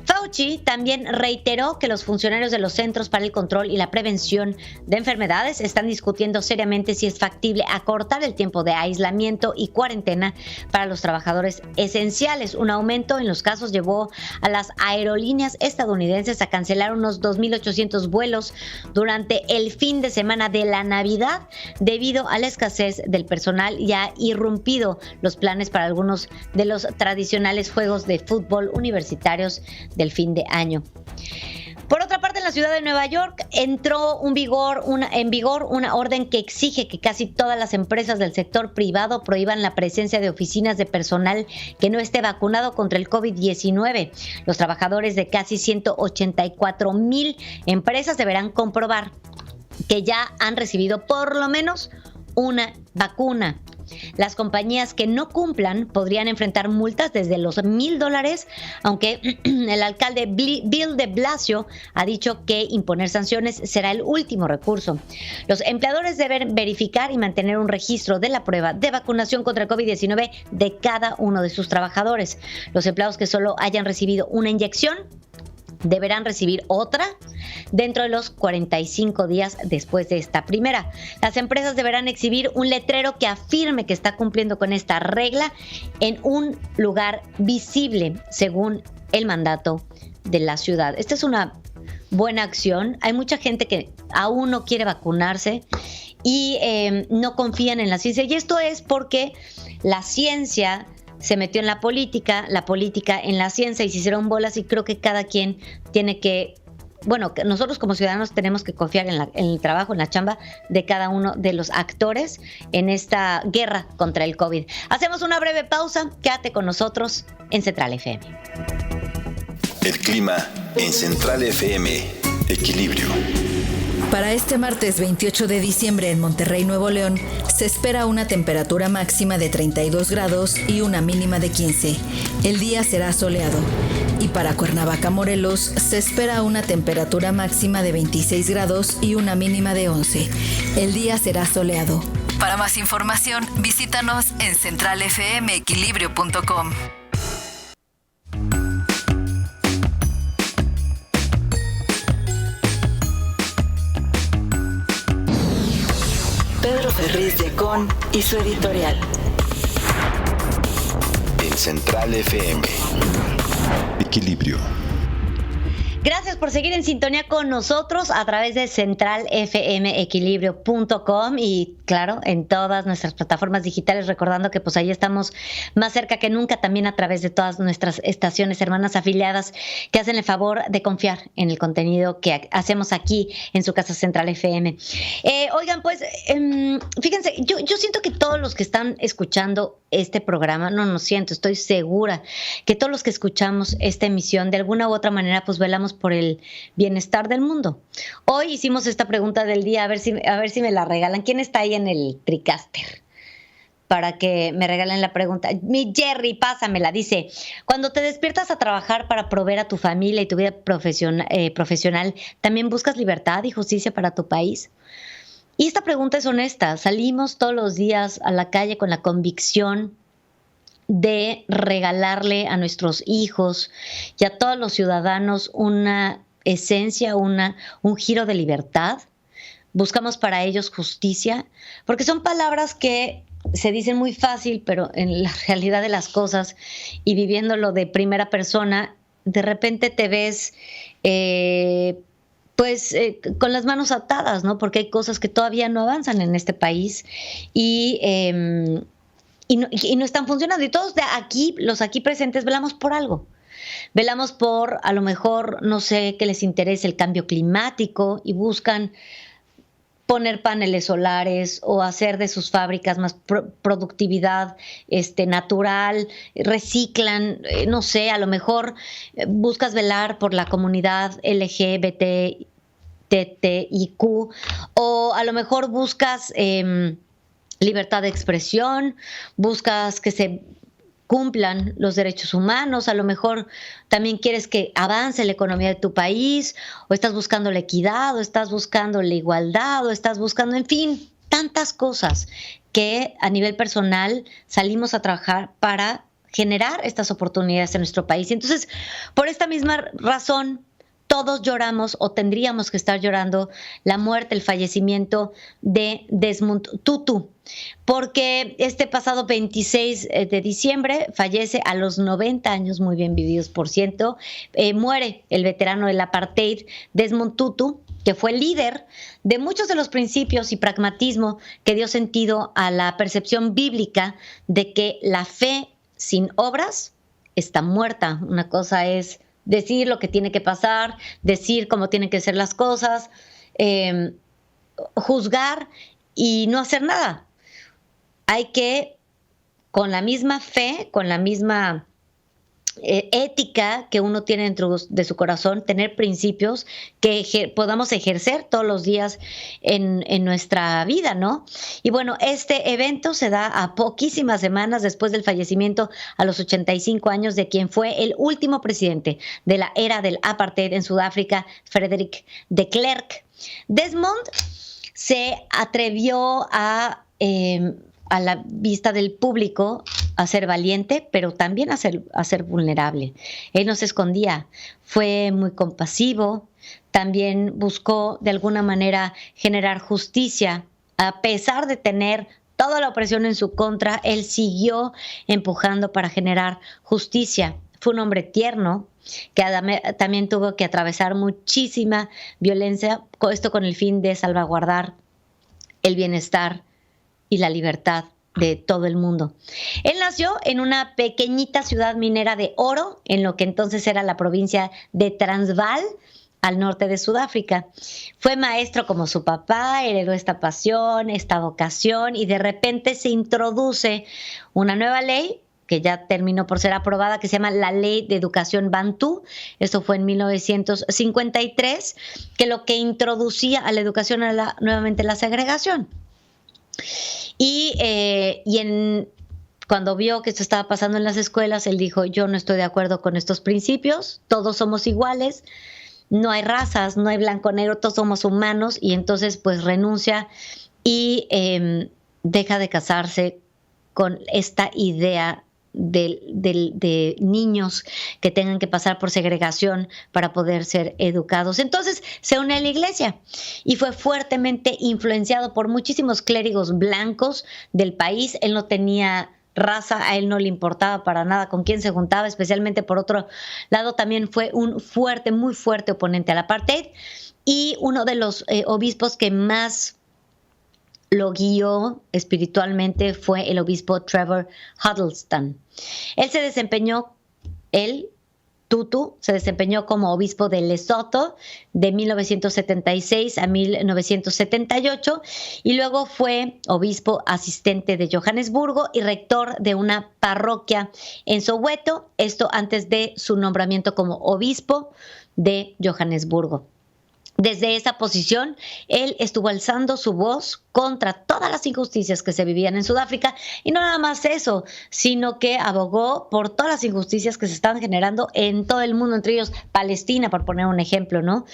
Fauci también reiteró que los funcionarios de los Centros para el Control y la Prevención de Enfermedades están discutiendo seriamente si es factible acortar el tiempo de aislamiento y cuarentena para los trabajadores esenciales. Un aumento en los casos llevó a las aerolíneas estadounidenses a cancelar unos 2,800 vuelos durante el fin de semana de la Navidad debido a la escasez del personal y ha irrumpido los planes para algunos de los tradicionales juegos de fútbol universitarios del fin de año. Por otra parte, en la ciudad de Nueva York entró en vigor una orden que exige que casi todas las empresas del sector privado prohíban la presencia de oficinas de personal que no esté vacunado contra el COVID-19. Los trabajadores de casi 184,000 empresas deberán comprobar que ya han recibido por lo menos una vacuna. Las compañías que no cumplan podrían enfrentar multas desde los $1,000, aunque el alcalde Bill de Blasio ha dicho que imponer sanciones será el último recurso. Los empleadores deben verificar y mantener un registro de la prueba de vacunación contra el COVID-19 de cada uno de sus trabajadores. Los empleados que solo hayan recibido una inyección deberán recibir otra dentro de los 45 días después de esta primera. Las empresas deberán exhibir un letrero que afirme que está cumpliendo con esta regla en un lugar visible, según el mandato de la ciudad. Esta es una buena acción. Hay mucha gente que aún no quiere vacunarse y no confían en la ciencia. Y esto es porque la ciencia se metió en la política en la ciencia y se hicieron bolas, y creo que cada quien tiene que nosotros como ciudadanos tenemos que confiar en el trabajo, en la chamba de cada uno de los actores en esta guerra contra el COVID. Hacemos una breve pausa, quédate con nosotros en Central FM. El clima en Central FM, Equilibrio. Para este martes 28 de diciembre en Monterrey, Nuevo León, se espera una temperatura máxima de 32 grados y una mínima de 15. El día será soleado. Y para Cuernavaca, Morelos, se espera una temperatura máxima de 26 grados y una mínima de 11. El día será soleado. Para más información, visítanos en centralfmequilibrio.com. Pedro Ferriz de Con y su editorial. En Central FM, Equilibrio. Gracias por seguir en sintonía con nosotros a través de centralfmequilibrio.com y claro, en todas nuestras plataformas digitales, recordando que pues ahí estamos más cerca que nunca, también a través de todas nuestras estaciones hermanas afiliadas que hacen el favor de confiar en el contenido que hacemos aquí en su casa Central FM. Oigan, pues fíjense, yo siento que todos los que están escuchando este programa, estoy segura que todos los que escuchamos esta emisión de alguna u otra manera pues velamos por el bienestar del mundo. Hoy hicimos esta pregunta del día, a ver si me la regalan. ¿Quién está ahí en el TriCaster? Para que me regalen la pregunta. Mi Jerry, pásamela. Dice, cuando te despiertas a trabajar para proveer a tu familia y tu vida profesional, ¿también buscas libertad y justicia para tu país? Y esta pregunta es honesta. Salimos todos los días a la calle con la convicción de regalarle a nuestros hijos y a todos los ciudadanos una esencia, un giro de libertad. Buscamos para ellos justicia, porque son palabras que se dicen muy fácil, pero en la realidad de las cosas y viviéndolo de primera persona, de repente te ves con las manos atadas, ¿no? Porque hay cosas que todavía no avanzan en este país y no están funcionando. Y todos los aquí presentes velamos por algo. Velamos por, a lo mejor, no sé, que les interese el cambio climático y buscan poner paneles solares o hacer de sus fábricas más productividad natural, reciclan, no sé, a lo mejor buscas velar por la comunidad LGBTIQ o a lo mejor buscas libertad de expresión, buscas que se cumplan los derechos humanos, a lo mejor también quieres que avance la economía de tu país, o estás buscando la equidad, o estás buscando la igualdad, o estás buscando, en fin, tantas cosas que a nivel personal salimos a trabajar para generar estas oportunidades en nuestro país. Y entonces, por esta misma razón, todos lloramos o tendríamos que estar llorando la muerte, el fallecimiento de Desmond Tutu, porque este pasado 26 de diciembre fallece a los 90 años, muy bien vividos por ciento, muere el veterano del apartheid Desmond Tutu, que fue líder de muchos de los principios y pragmatismo que dio sentido a la percepción bíblica de que la fe sin obras está muerta. Una cosa es decir lo que tiene que pasar, decir cómo tienen que ser las cosas, juzgar y no hacer nada. Hay que, con la misma fe, con la misma ética que uno tiene dentro de su corazón, tener principios que podamos ejercer todos los días en nuestra vida, ¿no? Y bueno, este evento se da a poquísimas semanas después del fallecimiento a los 85 años de quien fue el último presidente de la era del apartheid en Sudáfrica, Frederik de Klerk. Desmond se atrevió a la vista del público a ser valiente, pero también a ser vulnerable. Él no se escondía, fue muy compasivo, también buscó de alguna manera generar justicia. A pesar de tener toda la opresión en su contra, él siguió empujando para generar justicia. Fue un hombre tierno, que también tuvo que atravesar muchísima violencia, esto con el fin de salvaguardar el bienestar y la libertad de todo el mundo. Él nació en una pequeñita ciudad minera de oro, en lo que entonces era la provincia de Transvaal, al norte de Sudáfrica. Fue maestro como su papá, heredó esta pasión, esta vocación, y de repente se introduce una nueva ley que ya terminó por ser aprobada, que se llama la Ley de Educación Bantú. Esto fue en 1953, que lo que introducía a la educación era nuevamente la segregación. Cuando vio que esto estaba pasando en las escuelas, él dijo: yo no estoy de acuerdo con estos principios, todos somos iguales, no hay razas, no hay blanco-negro, todos somos humanos. Y entonces pues renuncia y deja de casarse con esta idea de niños que tengan que pasar por segregación para poder ser educados. Entonces se une a la iglesia y fue fuertemente influenciado por muchísimos clérigos blancos del país. Él no tenía raza, a él no le importaba para nada con quién se juntaba, especialmente por otro lado también fue un muy fuerte oponente al apartheid, y uno de los obispos que más lo guió espiritualmente fue el obispo Trevor Huddleston. Tutu se desempeñó como obispo de Lesoto de 1976 a 1978, y luego fue obispo asistente de Johannesburgo y rector de una parroquia en Soweto, esto antes de su nombramiento como obispo de Johannesburgo. Desde esa posición, él estuvo alzando su voz contra todas las injusticias que se vivían en Sudáfrica, y no nada más eso, sino que abogó por todas las injusticias que se estaban generando en todo el mundo, entre ellos Palestina, por poner un ejemplo, ¿no?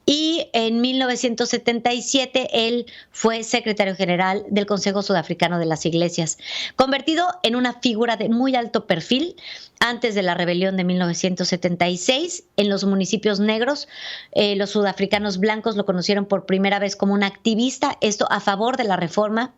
Y en 1977 él fue secretario general del Consejo Sudafricano de las Iglesias, convertido en una figura de muy alto perfil antes de la rebelión de 1976 en los municipios negros. Los sudafricanos blancos lo conocieron por primera vez como un activista, esto a favor de la reforma,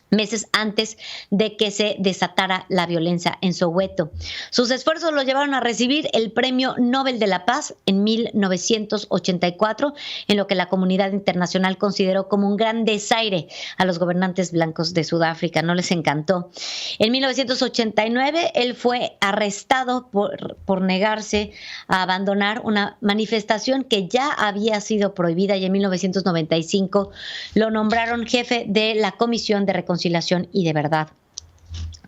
meses antes de que se desatara la violencia en Soweto. Sus esfuerzos lo llevaron a recibir el Premio Nobel de la Paz en 1984, en lo que la comunidad internacional consideró como un gran desaire a los gobernantes blancos de Sudáfrica. No les encantó. En 1989, él fue arrestado por negarse a abandonar una manifestación que ya había sido prohibida, y en 1995 lo nombraron jefe de la Comisión de Reconciliación y de Verdad.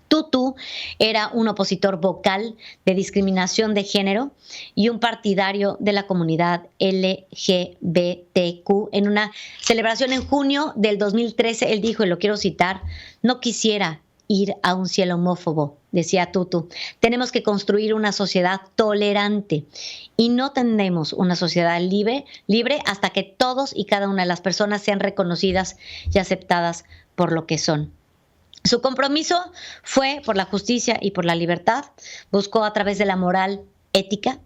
Tutu era un opositor vocal de discriminación de género y un partidario de la comunidad LGBTQ. En una celebración en junio del 2013, él dijo, y lo quiero citar: no quisiera ir a un cielo homófobo, decía Tutu. Tenemos que construir una sociedad tolerante, y no tendremos una sociedad libre hasta que todos y cada una de las personas sean reconocidas y aceptadas por lo que son. Su compromiso fue por la justicia y por la libertad. Buscó a través de la moral ética,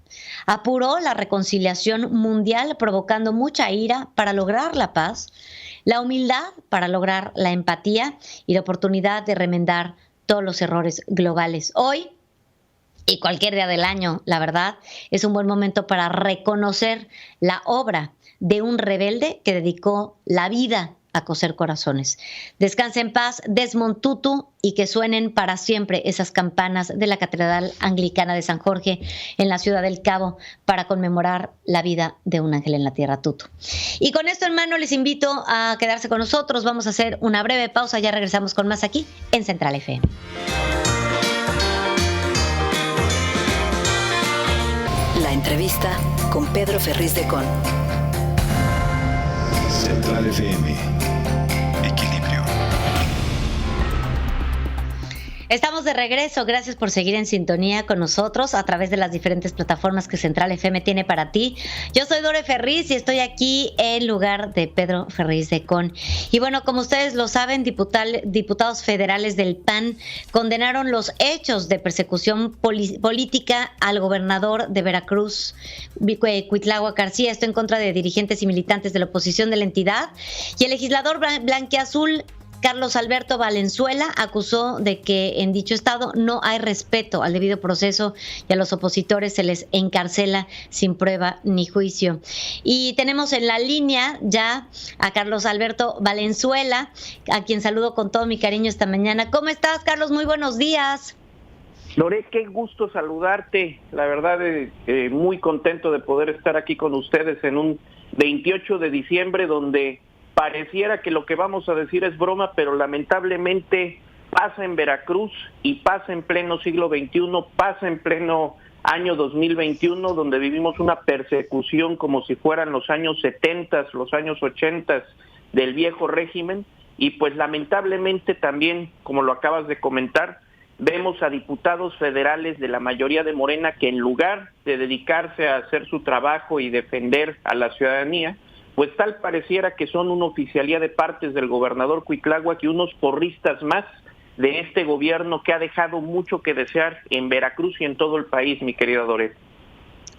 apuró la reconciliación mundial, provocando mucha ira para lograr la paz, la humildad para lograr la empatía y la oportunidad de remendar todos los errores globales. Hoy, y cualquier día del año, la verdad, es un buen momento para reconocer la obra de un rebelde que dedicó la vida a coser corazones. Descansa en paz, Desmond Tutu, y que suenen para siempre esas campanas de la Catedral Anglicana de San Jorge en la ciudad del Cabo para conmemorar la vida de un ángel en la tierra, Tutu. Y con esto en mano les invito a quedarse con nosotros. Vamos a hacer una breve pausa, ya regresamos con más aquí en Central FM. La entrevista con Pedro Ferriz de Con. Central FM. Equilibrio. Estamos de regreso, gracias por seguir en sintonía con nosotros a través de las diferentes plataformas que Central FM tiene para ti. Yo soy Dore Ferriz y estoy aquí en lugar de Pedro Ferriz de Con. Y bueno, como ustedes lo saben, diputados federales del PAN condenaron los hechos de persecución política al gobernador de Veracruz, Cuitláhuac García, esto en contra de dirigentes y militantes de la oposición de la entidad. Y el legislador blanquiazul Carlos Alberto Valenzuela acusó de que en dicho estado no hay respeto al debido proceso y a los opositores se les encarcela sin prueba ni juicio. Y tenemos en la línea ya a Carlos Alberto Valenzuela, a quien saludo con todo mi cariño esta mañana. ¿Cómo estás, Carlos? Muy buenos días. Lore, qué gusto saludarte. La verdad, muy contento de poder estar aquí con ustedes en un 28 de diciembre donde pareciera que lo que vamos a decir es broma, pero lamentablemente pasa en Veracruz y pasa en pleno siglo XXI, pasa en pleno año 2021, donde vivimos una persecución como si fueran los años 70, los años 80 del viejo régimen, y pues lamentablemente también, como lo acabas de comentar, vemos a diputados federales de la mayoría de Morena que en lugar de dedicarse a hacer su trabajo y defender a la ciudadanía, pues tal pareciera que son una oficialía de partes del gobernador Cuitláhuac y unos porristas más de este gobierno que ha dejado mucho que desear en Veracruz y en todo el país, mi querida Dore.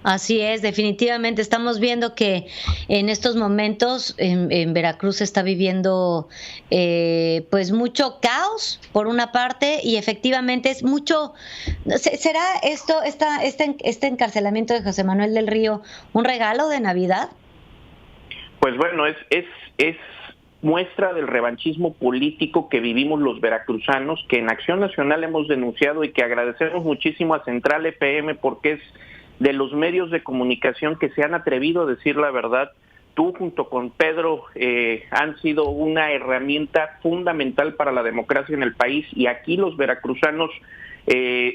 Así es, definitivamente estamos viendo que en estos momentos en Veracruz se está viviendo pues mucho caos por una parte, y efectivamente es mucho. ¿Será este encarcelamiento de José Manuel del Río un regalo de Navidad? Pues bueno, es muestra del revanchismo político que vivimos los veracruzanos, que en Acción Nacional hemos denunciado y que agradecemos muchísimo a Central FM porque es de los medios de comunicación que se han atrevido a decir la verdad. Tú junto con Pedro han sido una herramienta fundamental para la democracia en el país, y aquí los veracruzanos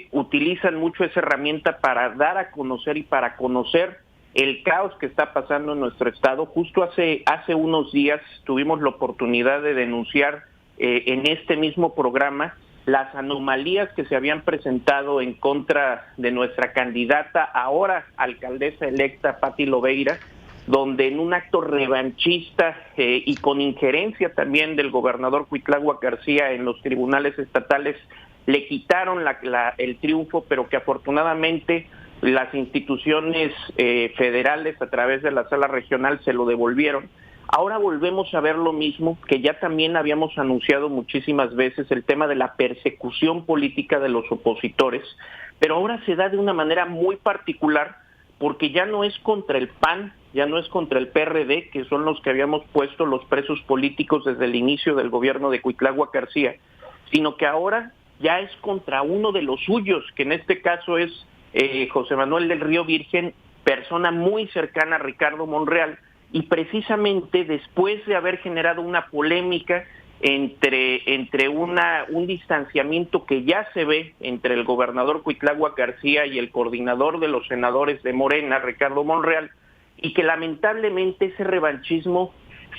utilizan mucho esa herramienta para dar a conocer y para conocer el caos que está pasando en nuestro estado. Justo hace unos días tuvimos la oportunidad de denunciar en este mismo programa las anomalías que se habían presentado en contra de nuestra candidata, ahora alcaldesa electa, Pati Lobeira, donde en un acto revanchista y con injerencia también del gobernador Cuitláhuac García en los tribunales estatales, le quitaron el triunfo, pero que afortunadamente las instituciones federales a través de la sala regional se lo devolvieron. Ahora volvemos a ver lo mismo que ya también habíamos anunciado muchísimas veces, el tema de la persecución política de los opositores, pero ahora se da de una manera muy particular porque ya no es contra el PAN, ya no es contra el PRD, que son los que habíamos puesto los presos políticos desde el inicio del gobierno de Cuitláhuac García, sino que ahora ya es contra uno de los suyos, que en este caso es José Manuel del Río Virgen, persona muy cercana a Ricardo Monreal, y precisamente después de haber generado una polémica entre un distanciamiento que ya se ve entre el gobernador Cuitláhuac García y el coordinador de los senadores de Morena, Ricardo Monreal, y que lamentablemente ese revanchismo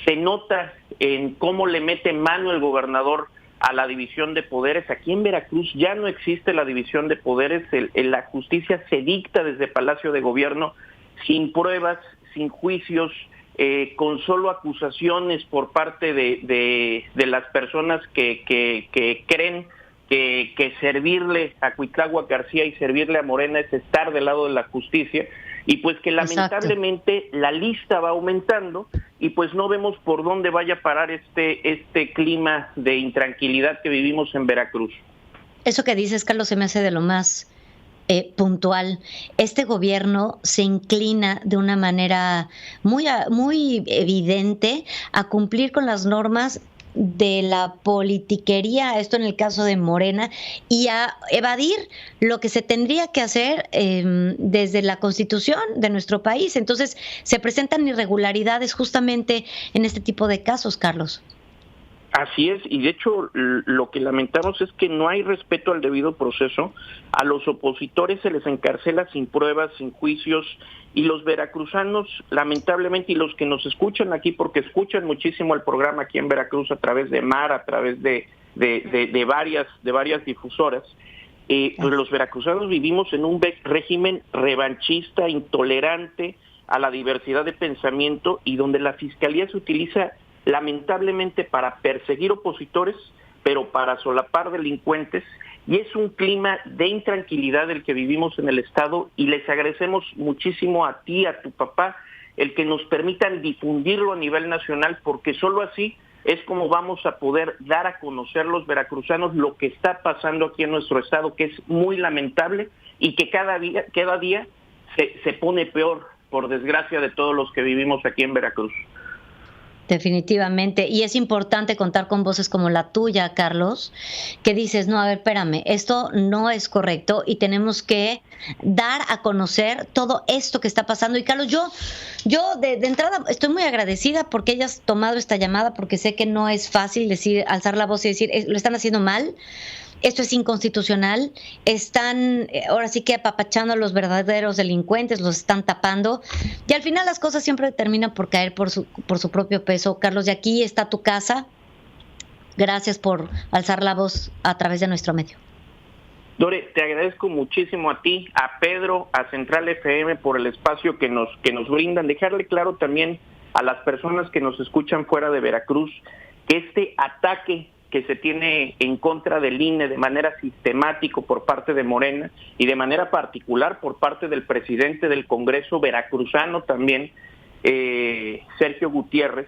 se nota en cómo le mete mano el gobernador a la división de poderes. Aquí en Veracruz ya no existe la división de poderes, la justicia se dicta desde Palacio de Gobierno, sin pruebas, sin juicios, con solo acusaciones por parte de las personas que creen que servirle a Cuitláhuac García y servirle a Morena es estar del lado de la justicia, y pues que lamentablemente Exacto. La lista va aumentando y pues no vemos por dónde vaya a parar este clima de intranquilidad que vivimos en Veracruz. Eso que dices, Carlos, se me hace de lo más puntual. Este gobierno se inclina de una manera muy evidente a cumplir con las normas de la politiquería, esto en el caso de Morena, y a evadir lo que se tendría que hacer desde la Constitución de nuestro país. Entonces, se presentan irregularidades justamente en este tipo de casos, Carlos. Así es, y de hecho lo que lamentamos es que no hay respeto al debido proceso. A los opositores se les encarcela sin pruebas, sin juicios, y los veracruzanos, lamentablemente, y los que nos escuchan aquí, porque escuchan muchísimo el programa aquí en Veracruz a través de MAR, a través de varias difusoras, pues los veracruzanos vivimos en un régimen revanchista, intolerante a la diversidad de pensamiento, y donde la fiscalía se utiliza lamentablemente para perseguir opositores, pero para solapar delincuentes, y es un clima de intranquilidad el que vivimos en el estado, y les agradecemos muchísimo a ti, a tu papá, el que nos permitan difundirlo a nivel nacional, porque solo así es como vamos a poder dar a conocer los veracruzanos lo que está pasando aquí en nuestro estado, que es muy lamentable y que cada día se pone peor, por desgracia de todos los que vivimos aquí en Veracruz. Definitivamente, y es importante contar con voces como la tuya, Carlos, que dices, no, a ver, espérame, esto no es correcto y tenemos que dar a conocer todo esto que está pasando. Y Carlos, yo de entrada estoy muy agradecida porque hayas tomado esta llamada, porque sé que no es fácil decir, alzar la voz y decir, lo están haciendo mal. Esto es inconstitucional, están ahora sí que apapachando a los verdaderos delincuentes, los están tapando y al final las cosas siempre terminan por caer por su propio peso. Carlos, de aquí está tu casa. Gracias por alzar la voz a través de nuestro medio. Dore, te agradezco muchísimo a ti, a Pedro, a Central FM por el espacio que nos brindan. Dejarle claro también a las personas que nos escuchan fuera de Veracruz que este ataque que se tiene en contra del INE de manera sistemática por parte de Morena y de manera particular por parte del presidente del Congreso veracruzano también, Sergio Gutiérrez,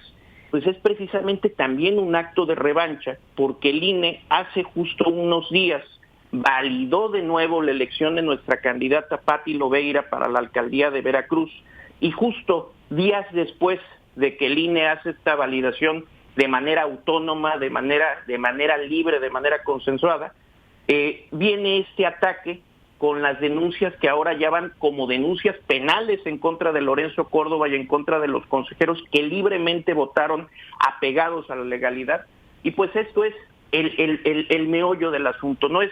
pues es precisamente también un acto de revancha, porque el INE hace justo unos días validó de nuevo la elección de nuestra candidata Pati Lobeira para la alcaldía de Veracruz, y justo días después de que el INE hace esta validación de manera autónoma, de manera libre, de manera consensuada, viene este ataque con las denuncias que ahora ya van como denuncias penales en contra de Lorenzo Córdoba y en contra de los consejeros que libremente votaron apegados a la legalidad. Y pues esto es el meollo del asunto. No es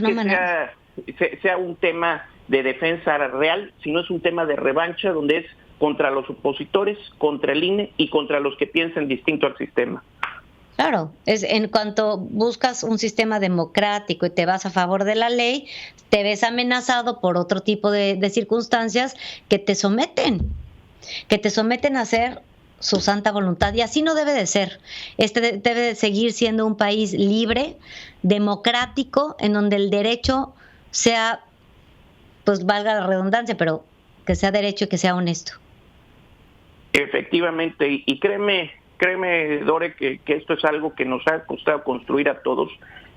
que sea un tema de defensa real, sino es un tema de revancha donde es contra los opositores, contra el INE y contra los que piensan distinto al sistema. Claro, es en cuanto buscas un sistema democrático y te vas a favor de la ley, te ves amenazado por otro tipo de circunstancias que te someten a hacer su santa voluntad, y así no debe de ser. Debe de seguir siendo un país libre, democrático, en donde el derecho sea, pues valga la redundancia, pero que sea derecho y que sea honesto. Efectivamente, y créeme, Dore, que esto es algo que nos ha costado construir a todos,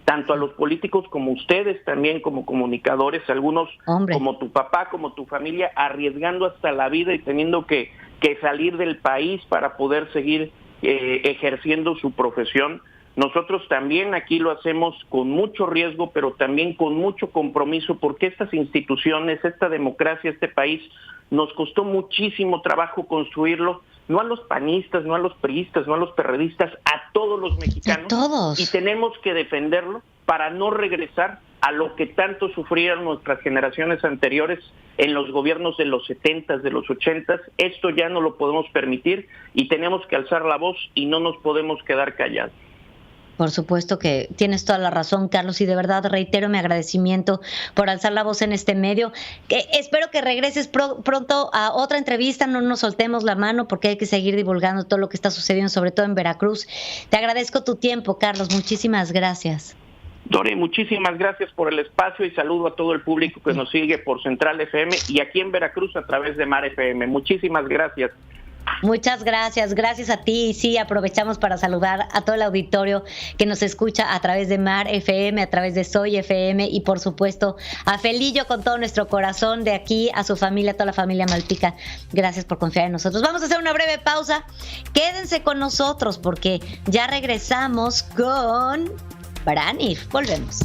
tanto a los políticos como ustedes también como comunicadores, algunos como tu papá, como tu familia, arriesgando hasta la vida y teniendo que salir del país para poder seguir ejerciendo su profesión. Nosotros también aquí lo hacemos con mucho riesgo, pero también con mucho compromiso, porque estas instituciones, esta democracia, este país, nos costó muchísimo trabajo construirlo, no a los panistas, no a los priistas, no a los perredistas, a todos los mexicanos. A todos. Y tenemos que defenderlo para no regresar a lo que tanto sufrieron nuestras generaciones anteriores en los gobiernos de los 70s, de los 80s. Esto ya no lo podemos permitir y tenemos que alzar la voz y no nos podemos quedar callados. Por supuesto que tienes toda la razón, Carlos, y de verdad reitero mi agradecimiento por alzar la voz en este medio. Espero que regreses pronto a otra entrevista, no nos soltemos la mano porque hay que seguir divulgando todo lo que está sucediendo, sobre todo en Veracruz. Te agradezco tu tiempo, Carlos, muchísimas gracias. Dore, muchísimas gracias por el espacio y saludo a todo el público que nos sigue por Central FM y aquí en Veracruz a través de Mar FM. Muchísimas gracias. Muchas gracias a ti. Y sí, aprovechamos para saludar a todo el auditorio que nos escucha a través de Mar FM, a través de Soy FM y por supuesto a Felillo con todo nuestro corazón, de aquí a su familia, a toda la familia Malpica. Gracias por confiar en nosotros. Vamos a hacer una breve pausa. Quédense con nosotros porque ya regresamos con Braniff. Volvemos.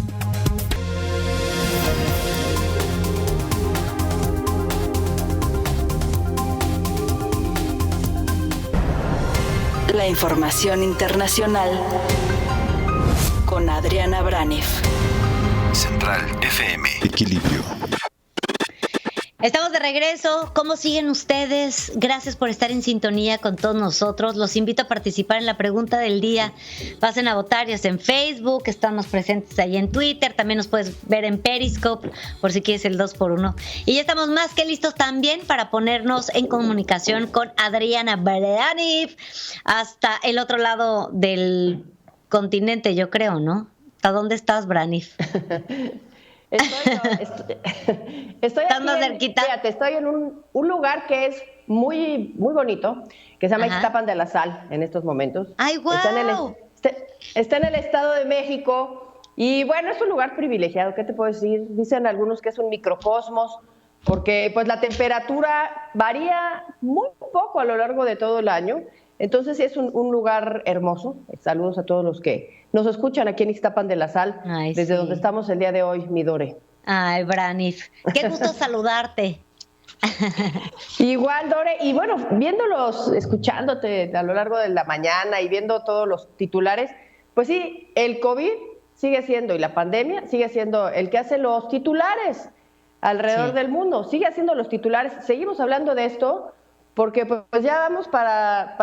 La información internacional con Adriana Braniff. Central FM. Equilibrio. Estamos de regreso. ¿Cómo siguen ustedes? Gracias por estar en sintonía con todos nosotros. Los invito a participar en la pregunta del día. Pasen a votar, ya sea en Facebook, estamos presentes ahí en Twitter, también nos puedes ver en Periscope, por si quieres el 2x1. Y ya estamos más que listos también para ponernos en comunicación con Adriana Braniff, hasta el otro lado del continente, yo creo, ¿no? ¿Hasta dónde estás, Braniff? Estoy aquí, fíjate, estoy en un lugar que es muy, muy bonito, que se llama Ixtapan de la Sal en estos momentos. ¡Ay, guau! Está en el Estado de México y bueno, es un lugar privilegiado, ¿qué te puedo decir? Dicen algunos que es un microcosmos, porque pues la temperatura varía muy poco a lo largo de todo el año. Entonces es un lugar hermoso. Saludos a todos los que nos escuchan aquí en Ixtapan de la Sal, desde donde estamos el día de hoy, mi Dore. Ay, Branif, qué gusto saludarte. Igual, Dore, y bueno, escuchándote a lo largo de la mañana y viendo todos los titulares, pues sí, el COVID sigue siendo, y la pandemia sigue siendo el que hace los titulares alrededor del mundo, sigue haciendo los titulares. Seguimos hablando de esto porque pues ya vamos para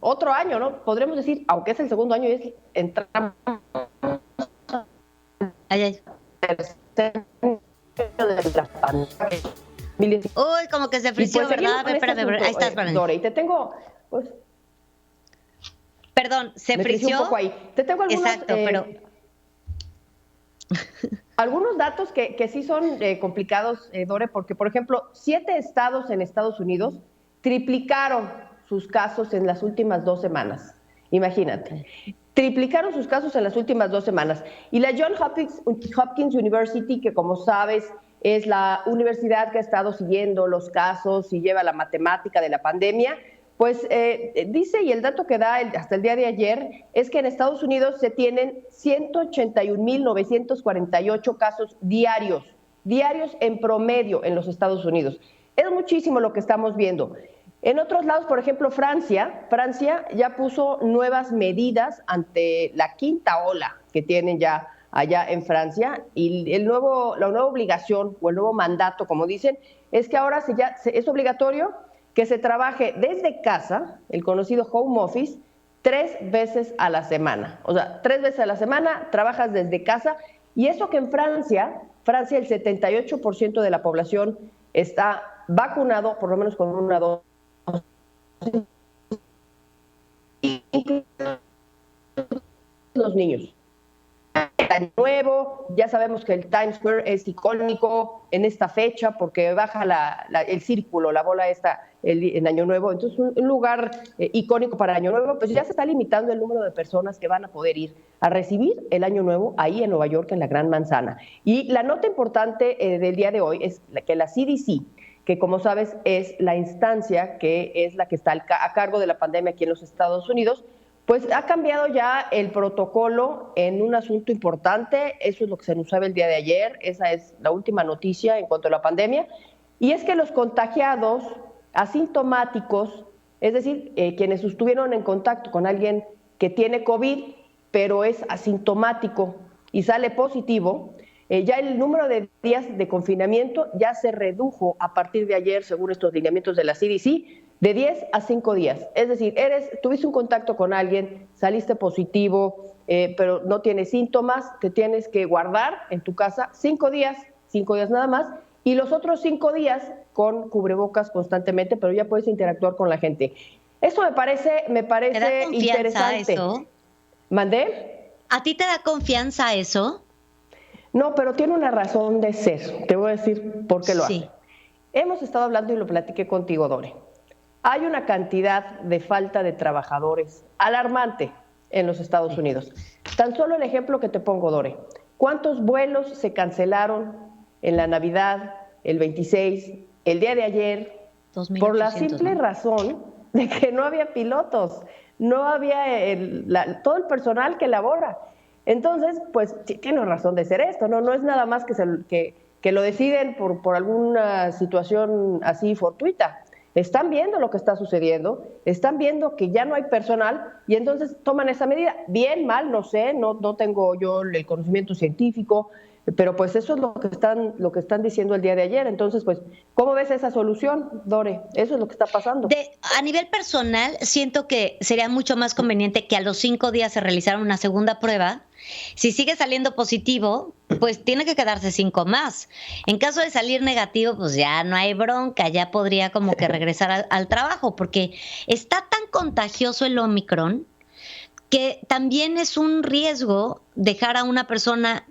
otro año, ¿no? Podremos decir, aunque es el segundo año, entramos de la pandemia. Uy, como que se frició, pues, ¿verdad? Espérame, ahí estás, Dore, y te tengo, pues... Perdón, se frició. Un poco ahí. Te tengo algunos... Exacto, pero... algunos datos que sí son complicados, Dore, porque, por ejemplo, 7 estados en Estados Unidos triplicaron sus casos en las últimas 2 semanas. Imagínate. Triplicaron sus casos en las últimas 2 semanas. Y la Johns Hopkins University, que como sabes es la universidad que ha estado siguiendo los casos y lleva la matemática de la pandemia, pues dice, y el dato que da hasta el día de ayer, es que en Estados Unidos se tienen 181,948 casos diarios en promedio en los Estados Unidos. Es muchísimo lo que estamos viendo. En otros lados, por ejemplo, Francia ya puso nuevas medidas ante la 5ª ola que tienen ya allá en Francia, y la nueva obligación o el nuevo mandato, como dicen, es que ahora es obligatorio que se trabaje desde casa, el conocido home office, 3 veces a la semana. O sea, 3 veces a la semana trabajas desde casa, y eso que en Francia el 78% de la población está vacunado, por lo menos con una dosis, incluidos los niños. Año Nuevo, ya sabemos que el Times Square es icónico en esta fecha porque baja el círculo, la bola esta en Año Nuevo, entonces un lugar icónico para Año Nuevo. Pues ya se está limitando el número de personas que van a poder ir a recibir el Año Nuevo ahí en Nueva York, en la Gran Manzana. Y la nota importante del día de hoy es que la CDC, que como sabes es la instancia que es la que está a cargo de la pandemia aquí en los Estados Unidos, pues ha cambiado ya el protocolo en un asunto importante. Eso es lo que se nos sabe el día de ayer. Esa es la última noticia en cuanto a la pandemia. Y es que los contagiados asintomáticos, es decir, quienes estuvieron en contacto con alguien que tiene COVID, pero es asintomático y sale positivo, ya el número de días de confinamiento ya se redujo a partir de ayer, según estos lineamientos de la CDC, de 10 a 5 días. Es decir, tuviste un contacto con alguien, saliste positivo, pero no tienes síntomas, te tienes que guardar en tu casa 5 días nada más, y los otros 5 días con cubrebocas constantemente, pero ya puedes interactuar con la gente. Eso me parece ¿Te da interesante. Eso? ¿Mandé? ¿A ti te da confianza eso? No, pero tiene una razón de ser. Te voy a decir por qué lo hace. Hemos estado hablando y lo platiqué contigo, Dore. Hay una cantidad de falta de trabajadores alarmante en los Estados Unidos. Tan solo el ejemplo que te pongo, Dore. ¿Cuántos vuelos se cancelaron en la Navidad, el 26, el día de ayer? 2,800, por la simple razón de que no había pilotos, no había todo el personal que labora. Entonces, pues tiene razón de ser esto, no es nada más que lo deciden por alguna situación así fortuita. Están viendo lo que está sucediendo, están viendo que ya no hay personal y entonces toman esa medida. Bien, mal, no sé, no tengo yo el conocimiento científico, pero pues eso es lo que están diciendo el día de ayer. Entonces, pues, ¿cómo ves esa solución, Dore? Eso es lo que está pasando. A nivel personal, siento que sería mucho más conveniente que a los 5 días se realizara una segunda prueba. Si sigue saliendo positivo, pues tiene que quedarse 5 más. En caso de salir negativo, pues ya no hay bronca, ya podría como que regresar al trabajo, porque está tan contagioso el Omicron que también es un riesgo dejar a una persona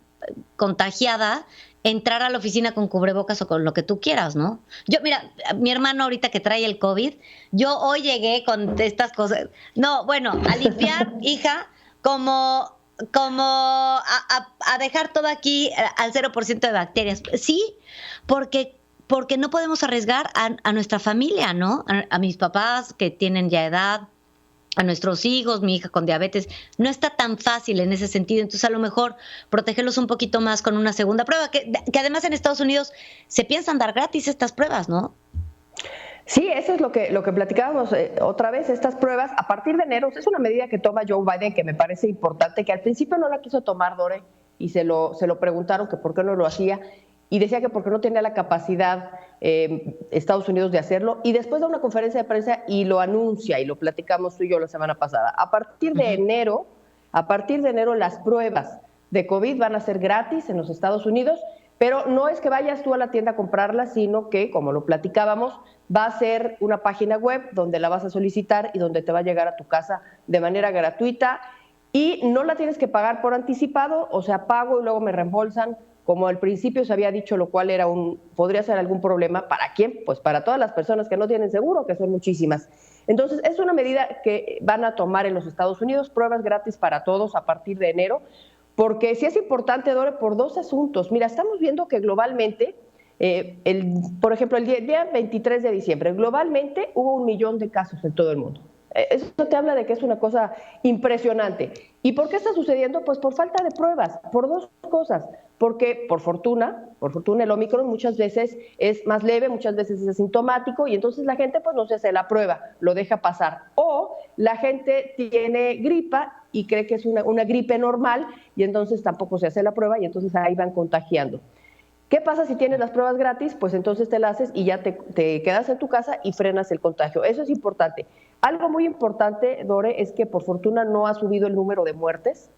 contagiada entrar a la oficina con cubrebocas o con lo que tú quieras, ¿no? Yo, mira, mi hermano ahorita que trae el COVID, yo hoy llegué con estas cosas. No, bueno, a limpiar, hija, como a dejar todo aquí al 0% de bacterias. Sí, porque no podemos arriesgar a nuestra familia, ¿no? A mis papás que tienen ya edad, a nuestros hijos, mi hija con diabetes, no está tan fácil en ese sentido. Entonces, a lo mejor protegerlos un poquito más con una segunda prueba, que además en Estados Unidos se piensan dar gratis estas pruebas, ¿no? Sí, eso es lo que platicábamos otra vez, estas pruebas a partir de enero. Es una medida que toma Joe Biden que me parece importante, que al principio no la quiso tomar, Dore, y se lo preguntaron que por qué no lo hacía, y decía que porque no tenía la capacidad Estados Unidos de hacerlo, y después da una conferencia de prensa y lo anuncia, y lo platicamos tú y yo la semana pasada. A partir de enero las pruebas de COVID van a ser gratis en los Estados Unidos, pero no es que vayas tú a la tienda a comprarlas, sino que, como lo platicábamos, va a ser una página web donde la vas a solicitar y donde te va a llegar a tu casa de manera gratuita, y no la tienes que pagar por anticipado, o sea, pago y luego me reembolsan, como al principio se había dicho, lo cual podría ser algún problema. ¿Para quién? Pues para todas las personas que no tienen seguro, que son muchísimas. Entonces, es una medida que van a tomar en los Estados Unidos, pruebas gratis para todos a partir de enero, porque sí es importante, Dore, por dos asuntos. Mira, estamos viendo que globalmente, por ejemplo, el día 23 de diciembre, globalmente hubo 1 millón de casos en todo el mundo. Eso te habla de que es una cosa impresionante. ¿Y por qué está sucediendo? Pues por falta de pruebas, por dos cosas. Porque por fortuna el Omicron muchas veces es más leve, muchas veces es asintomático, y entonces la gente pues no se hace la prueba, lo deja pasar. O la gente tiene gripa y cree que es una gripe normal, y entonces tampoco se hace la prueba, y entonces ahí van contagiando. ¿Qué pasa si tienes las pruebas gratis? Pues entonces te las haces y ya te quedas en tu casa y frenas el contagio. Eso es importante. Algo muy importante, Dore, es que por fortuna no ha subido el número de muertes.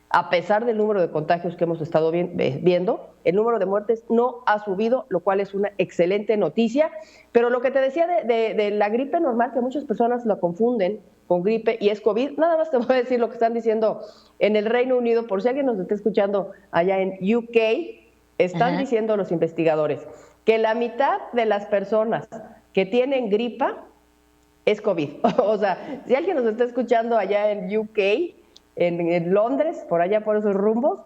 A pesar del número de contagios que hemos estado viendo, el número de muertes no ha subido, lo cual es una excelente noticia. Pero lo que te decía de la gripe normal, que muchas personas la confunden con gripe y es COVID, nada más te voy a decir lo que están diciendo en el Reino Unido, por si alguien nos está escuchando allá en UK. Están diciendo los investigadores que la mitad de las personas que tienen gripa es COVID. O sea, si alguien nos está escuchando allá en UK, en Londres, por allá por esos rumbos,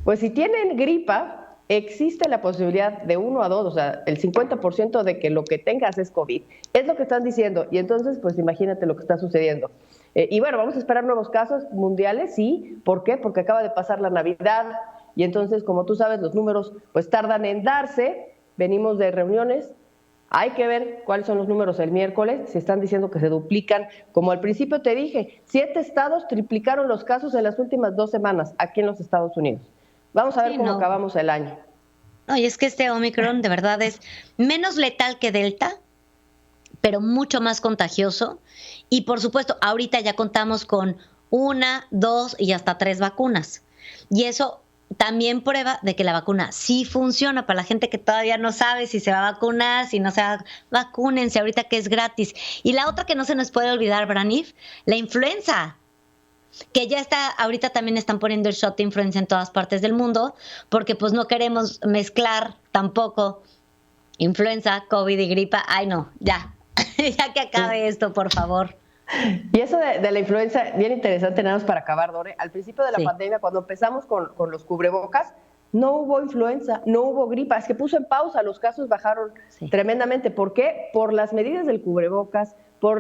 pues si tienen gripa, existe la posibilidad de 1 a 2, o sea, el 50% de que lo que tengas es COVID. Es lo que están diciendo, y entonces, pues imagínate lo que está sucediendo. Y bueno, vamos a esperar nuevos casos mundiales, sí. ¿Por qué? Porque acaba de pasar la Navidad, y entonces, como tú sabes, los números pues tardan en darse. Venimos de reuniones, hay que ver cuáles son los números el miércoles. Se están diciendo que se duplican. Como al principio te dije, 7 estados triplicaron los casos en las últimas 2 semanas aquí en los Estados Unidos. Vamos a ver cómo acabamos el año. No, y es que este Omicron de verdad es menos letal que Delta, pero mucho más contagioso. Y por supuesto, ahorita ya contamos con 1, 2 y hasta 3 vacunas. Y eso también prueba de que la vacuna sí funciona. Para la gente que todavía no sabe si se va a vacunar, si no se va, vacúnense ahorita que es gratis. Y la otra que no se nos puede olvidar, Branif, la influenza, que ya está, ahorita también están poniendo el shot de influenza en todas partes del mundo, porque pues no queremos mezclar tampoco influenza, COVID y gripa. Ay no, ya que acabe esto, por favor. Y eso de la influenza, bien interesante, nada más para acabar, Dore. Al principio de la pandemia, cuando empezamos con los cubrebocas, no hubo influenza, no hubo gripa. Es que puso en pausa, los casos bajaron tremendamente. ¿Por qué? Por las medidas del cubrebocas, por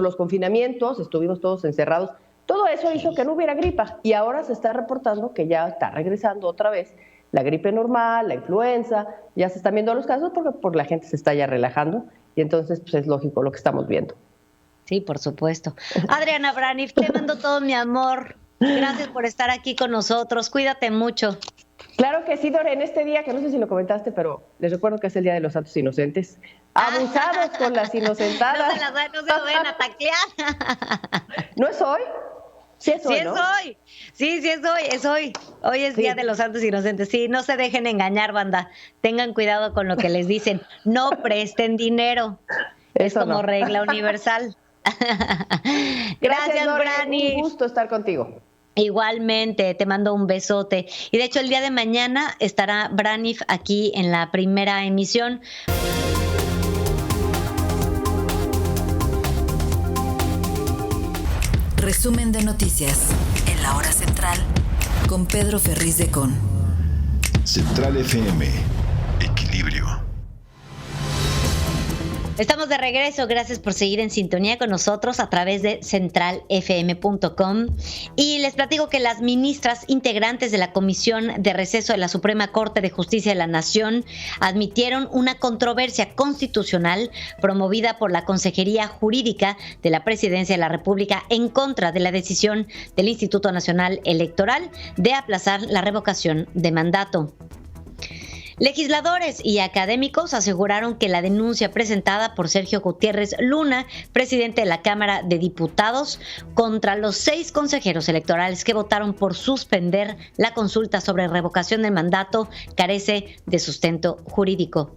los confinamientos, estuvimos todos encerrados. Todo eso hizo que no hubiera gripa. Y ahora se está reportando que ya está regresando otra vez la gripe normal, la influenza. Ya se están viendo los casos porque la gente se está ya relajando. Y entonces pues es lógico lo que estamos viendo. Sí, por supuesto. Adriana Braniff, te mando todo mi amor. Gracias por estar aquí con nosotros. Cuídate mucho. Claro que sí, Dore. En este día, que no sé si lo comentaste, pero les recuerdo que es el Día de los Santos Inocentes. Abusados con las inocentadas. No se lo vayan a taclear. ¿No es hoy? Sí es hoy, sí, ¿no? Hoy. Sí es hoy. Hoy es Día de los Santos Inocentes. Sí, no se dejen engañar, banda. Tengan cuidado con lo que les dicen. No presten dinero. Eso es como regla universal. Gracias, Brani. Un gusto estar contigo. Igualmente, te mando un besote. Y de hecho, el día de mañana estará Braniff aquí en la primera emisión. Resumen de noticias en la hora central con Pedro Ferriz de Con. Central FM. Equilibrio. Estamos de regreso, gracias por seguir en sintonía con nosotros a través de centralfm.com y les platico que las ministras integrantes de la Comisión de Receso de la Suprema Corte de Justicia de la Nación admitieron una controversia constitucional promovida por la Consejería Jurídica de la Presidencia de la República en contra de la decisión del Instituto Nacional Electoral de aplazar la revocación de mandato. Legisladores y académicos aseguraron que la denuncia presentada por Sergio Gutiérrez Luna, presidente de la Cámara de Diputados, contra los 6 consejeros electorales que votaron por suspender la consulta sobre revocación del mandato, carece de sustento jurídico.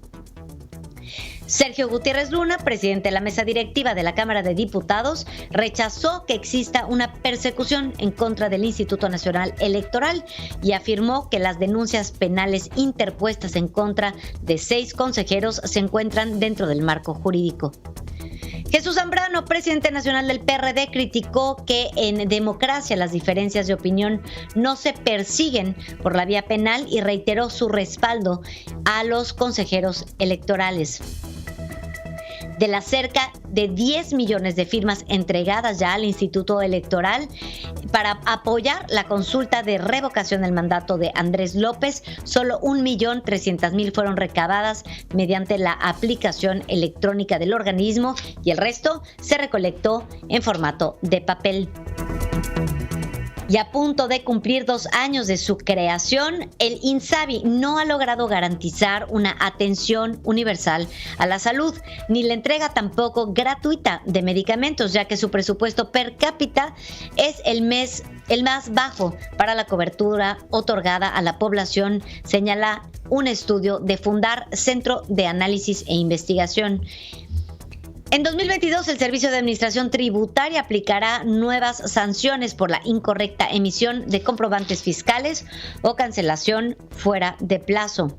Sergio Gutiérrez Luna, presidente de la mesa directiva de la Cámara de Diputados, rechazó que exista una persecución en contra del Instituto Nacional Electoral y afirmó que las denuncias penales interpuestas en contra de 6 consejeros se encuentran dentro del marco jurídico. Jesús Zambrano, presidente nacional del PRD, criticó que en democracia las diferencias de opinión no se persiguen por la vía penal y reiteró su respaldo a los consejeros electorales. De las cerca de 10 millones de firmas entregadas ya al Instituto Electoral para apoyar la consulta de revocación del mandato de Andrés López, solo 1.300.000 fueron recabadas mediante la aplicación electrónica del organismo y el resto se recolectó en formato de papel. Y a punto de cumplir 2 años de su creación, el INSABI no ha logrado garantizar una atención universal a la salud, ni la entrega tampoco gratuita de medicamentos, ya que su presupuesto per cápita es el más bajo para la cobertura otorgada a la población, señala un estudio de Fundar Centro de Análisis e Investigación. En 2022, el Servicio de Administración Tributaria aplicará nuevas sanciones por la incorrecta emisión de comprobantes fiscales o cancelación fuera de plazo.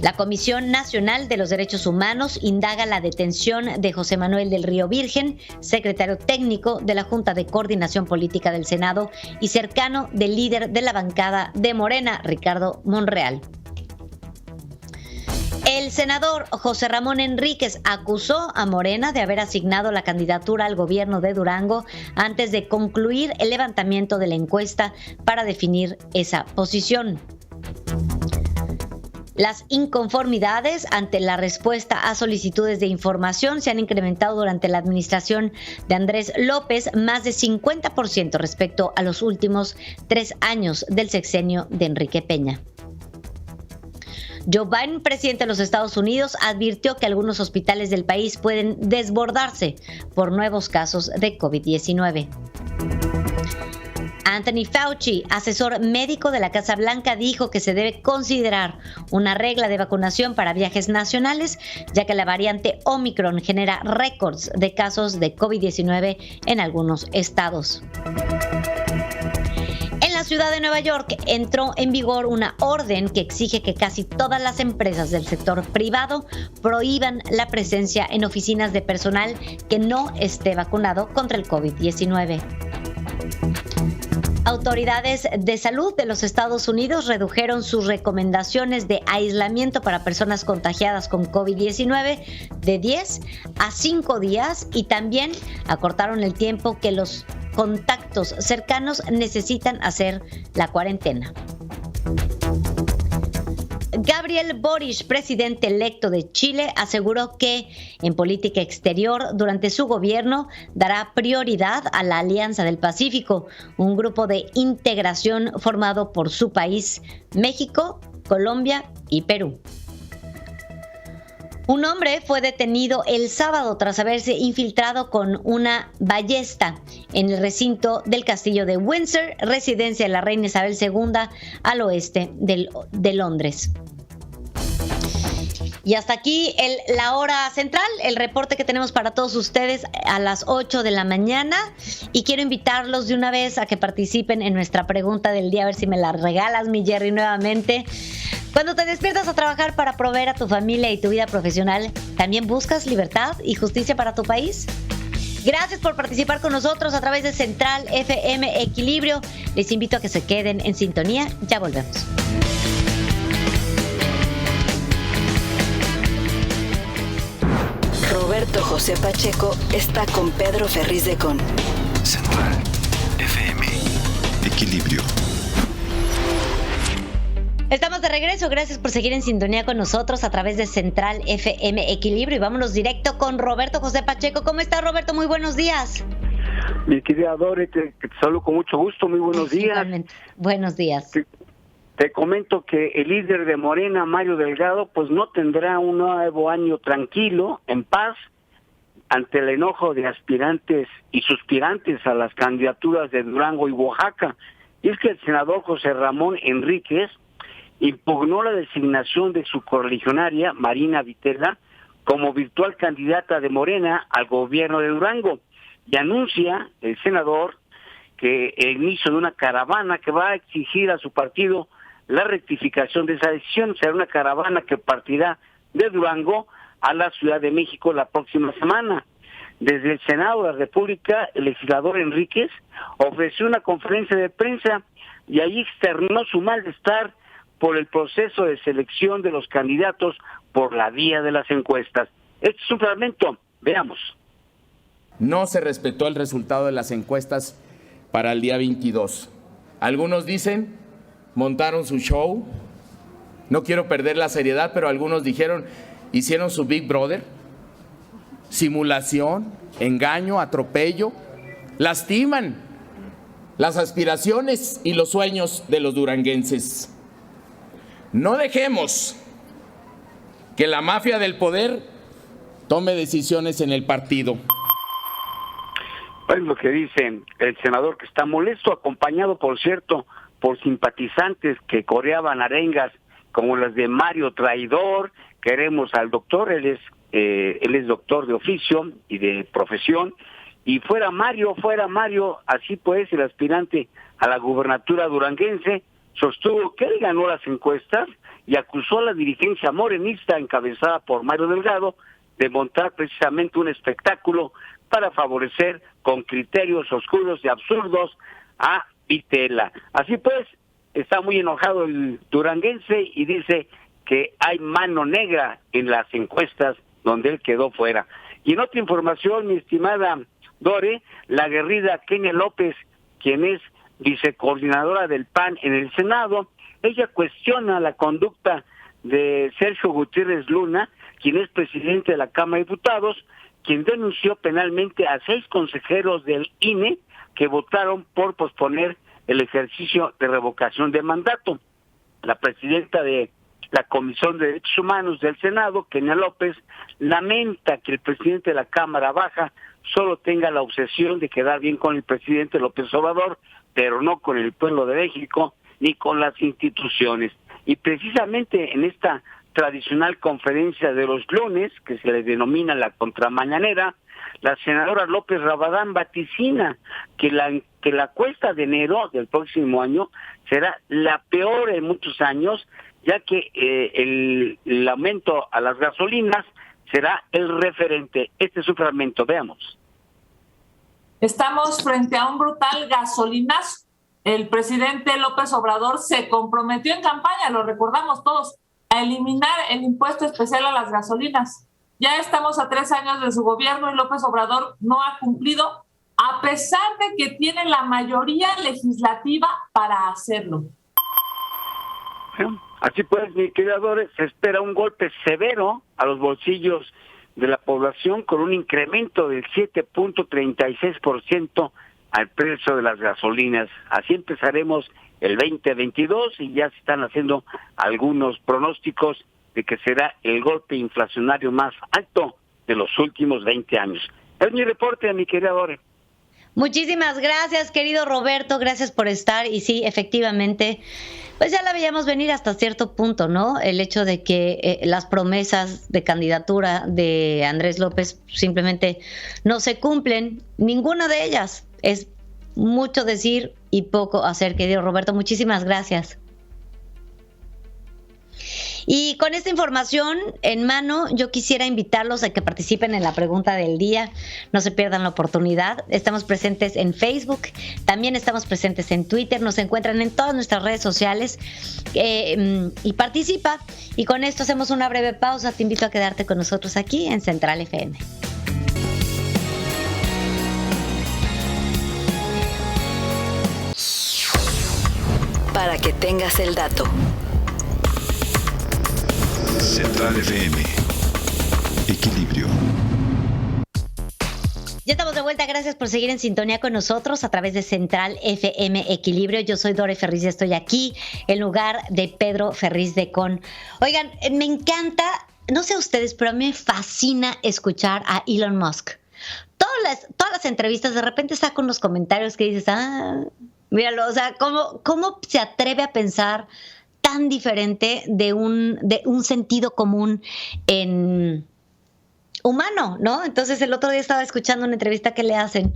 La Comisión Nacional de los Derechos Humanos indaga la detención de José Manuel del Río Virgen, secretario técnico de la Junta de Coordinación Política del Senado y cercano del líder de la bancada de Morena, Ricardo Monreal. El senador José Ramón Enríquez acusó a Morena de haber asignado la candidatura al gobierno de Durango antes de concluir el levantamiento de la encuesta para definir esa posición. Las inconformidades ante la respuesta a solicitudes de información se han incrementado durante la administración de Andrés López, más de 50% respecto a los últimos 3 años del sexenio de Enrique Peña. Joe Biden, presidente de los Estados Unidos, advirtió que algunos hospitales del país pueden desbordarse por nuevos casos de COVID-19. Anthony Fauci, asesor médico de la Casa Blanca, dijo que se debe considerar una regla de vacunación para viajes nacionales, ya que la variante Omicron genera récords de casos de COVID-19 en algunos estados. En la ciudad de Nueva York entró en vigor una orden que exige que casi todas las empresas del sector privado prohíban la presencia en oficinas de personal que no esté vacunado contra el COVID-19. Autoridades de salud de los Estados Unidos redujeron sus recomendaciones de aislamiento para personas contagiadas con COVID-19 de 10 a 5 días y también acortaron el tiempo que los contactos cercanos necesitan hacer la cuarentena. Gabriel Boric, presidente electo de Chile, aseguró que en política exterior durante su gobierno dará prioridad a la Alianza del Pacífico, un grupo de integración formado por su país, México, Colombia y Perú. Un hombre fue detenido el sábado tras haberse infiltrado con una ballesta en el recinto del castillo de Windsor, residencia de la reina Isabel II, al oeste de Londres. Y hasta aquí la hora central, el reporte que tenemos para todos ustedes a las 8 de la mañana. Y quiero invitarlos de una vez a que participen en nuestra pregunta del día, a ver si me la regalas, mi Jerry, nuevamente. Cuando te despiertas a trabajar para proveer a tu familia y tu vida profesional, ¿también buscas libertad y justicia para tu país? Gracias por participar con nosotros a través de Central FM Equilibrio. Les invito a que se queden en sintonía. Ya volvemos. José Pacheco está con Pedro Ferriz de Con. Central FM. Equilibrio. Estamos de regreso, gracias por seguir en sintonía con nosotros a través de Central FM Equilibrio y vámonos directo con Roberto José Pacheco. ¿Cómo está, Roberto? Muy buenos días. Mi querida Dore, te saludo con mucho gusto, muy buenos días. Igualmente. Buenos días. Te comento que el líder de Morena, Mario Delgado, pues no tendrá un nuevo año tranquilo, en paz, ante el enojo de aspirantes y suspirantes a las candidaturas de Durango y Oaxaca. Y es que el senador José Ramón Enríquez impugnó la designación de su correligionaria, Marina Vitela, como virtual candidata de Morena al gobierno de Durango. Y anuncia el senador que el inicio de una caravana que va a exigir a su partido la rectificación de esa decisión. Será una caravana que partirá de Durango a la Ciudad de México la próxima semana. Desde el Senado de la República, el legislador Enríquez ofreció una conferencia de prensa y allí externó su malestar por el proceso de selección de los candidatos por la vía de las encuestas. Este es un fragmento, veamos. No se respetó el resultado de las encuestas para el día 22. Algunos dicen, montaron su show, no quiero perder la seriedad, pero algunos dijeron, hicieron su Big Brother, simulación, engaño, atropello, lastiman las aspiraciones y los sueños de los duranguenses. No dejemos que la mafia del poder tome decisiones en el partido. Es lo que dice el senador, que está molesto, acompañado, por cierto, por simpatizantes que coreaban arengas como las de Mario Traidor. Queremos al doctor, él es doctor de oficio y de profesión, y fuera Mario, así pues el aspirante a la gubernatura duranguense sostuvo que él ganó las encuestas y acusó a la dirigencia morenista encabezada por Mario Delgado de montar precisamente un espectáculo para favorecer con criterios oscuros y absurdos a Vitela. Así pues, está muy enojado el duranguense y dice que hay mano negra en las encuestas donde él quedó fuera. Y en otra información, mi estimada Dore, la aguerrida Kenia López, quien es vicecoordinadora del PAN en el Senado, ella cuestiona la conducta de Sergio Gutiérrez Luna, quien es presidente de la Cámara de Diputados, quien denunció penalmente a 6 consejeros del INE que votaron por posponer el ejercicio de revocación de mandato. La presidenta de la Comisión de Derechos Humanos del Senado, Kenia López, lamenta que el presidente de la Cámara Baja solo tenga la obsesión de quedar bien con el presidente López Obrador, pero no con el pueblo de México ni con las instituciones. Y precisamente en esta tradicional conferencia de los lunes, que se le denomina la contramañanera, la senadora López Rabadán vaticina que la cuesta de enero del próximo año será la peor en muchos años, ya que el aumento a las gasolinas será el referente. Este es un fragmento, veamos. Estamos frente a un brutal gasolinazo. El presidente López Obrador se comprometió en campaña, lo recordamos todos, a eliminar el impuesto especial a las gasolinas. Ya estamos a 3 años de su gobierno y López Obrador no ha cumplido, a pesar de que tiene la mayoría legislativa para hacerlo. Así pues, mi querida Dore, se espera un golpe severo a los bolsillos de la población con un incremento del 7.36% al precio de las gasolinas. Así empezaremos el 2022 y ya se están haciendo algunos pronósticos de que será el golpe inflacionario más alto de los últimos 20 años. Es mi reporte, mi querida Dore. Muchísimas gracias, querido Roberto, gracias por estar. Y sí, efectivamente, pues ya la veíamos venir hasta cierto punto, ¿no? El hecho de que las promesas de candidatura de Andrés López simplemente no se cumplen, ninguna de ellas. Es mucho decir y poco hacer, querido Roberto. Muchísimas gracias. Y con esta información en mano, yo quisiera invitarlos a que participen en la pregunta del día. No se pierdan la oportunidad. Estamos presentes en Facebook, también estamos presentes en Twitter. Nos encuentran en todas nuestras redes sociales y participa. Y con esto hacemos una breve pausa. Te invito a quedarte con nosotros aquí en Central FM. para que tengas el dato. Central FM. Equilibrio. Ya estamos de vuelta, gracias por seguir en sintonía con nosotros a través de Central FM Equilibrio. Yo soy Dore Ferriz y estoy aquí en lugar de Pedro Ferriz de Con. Oigan, me encanta, no sé ustedes, pero a mí me fascina escuchar a Elon Musk. Todas las entrevistas, de repente saca unos comentarios que dices, míralo, o sea, ¿cómo se atreve a pensar tan diferente de un sentido común en humano, ¿no? Entonces el otro día estaba escuchando una entrevista que le hacen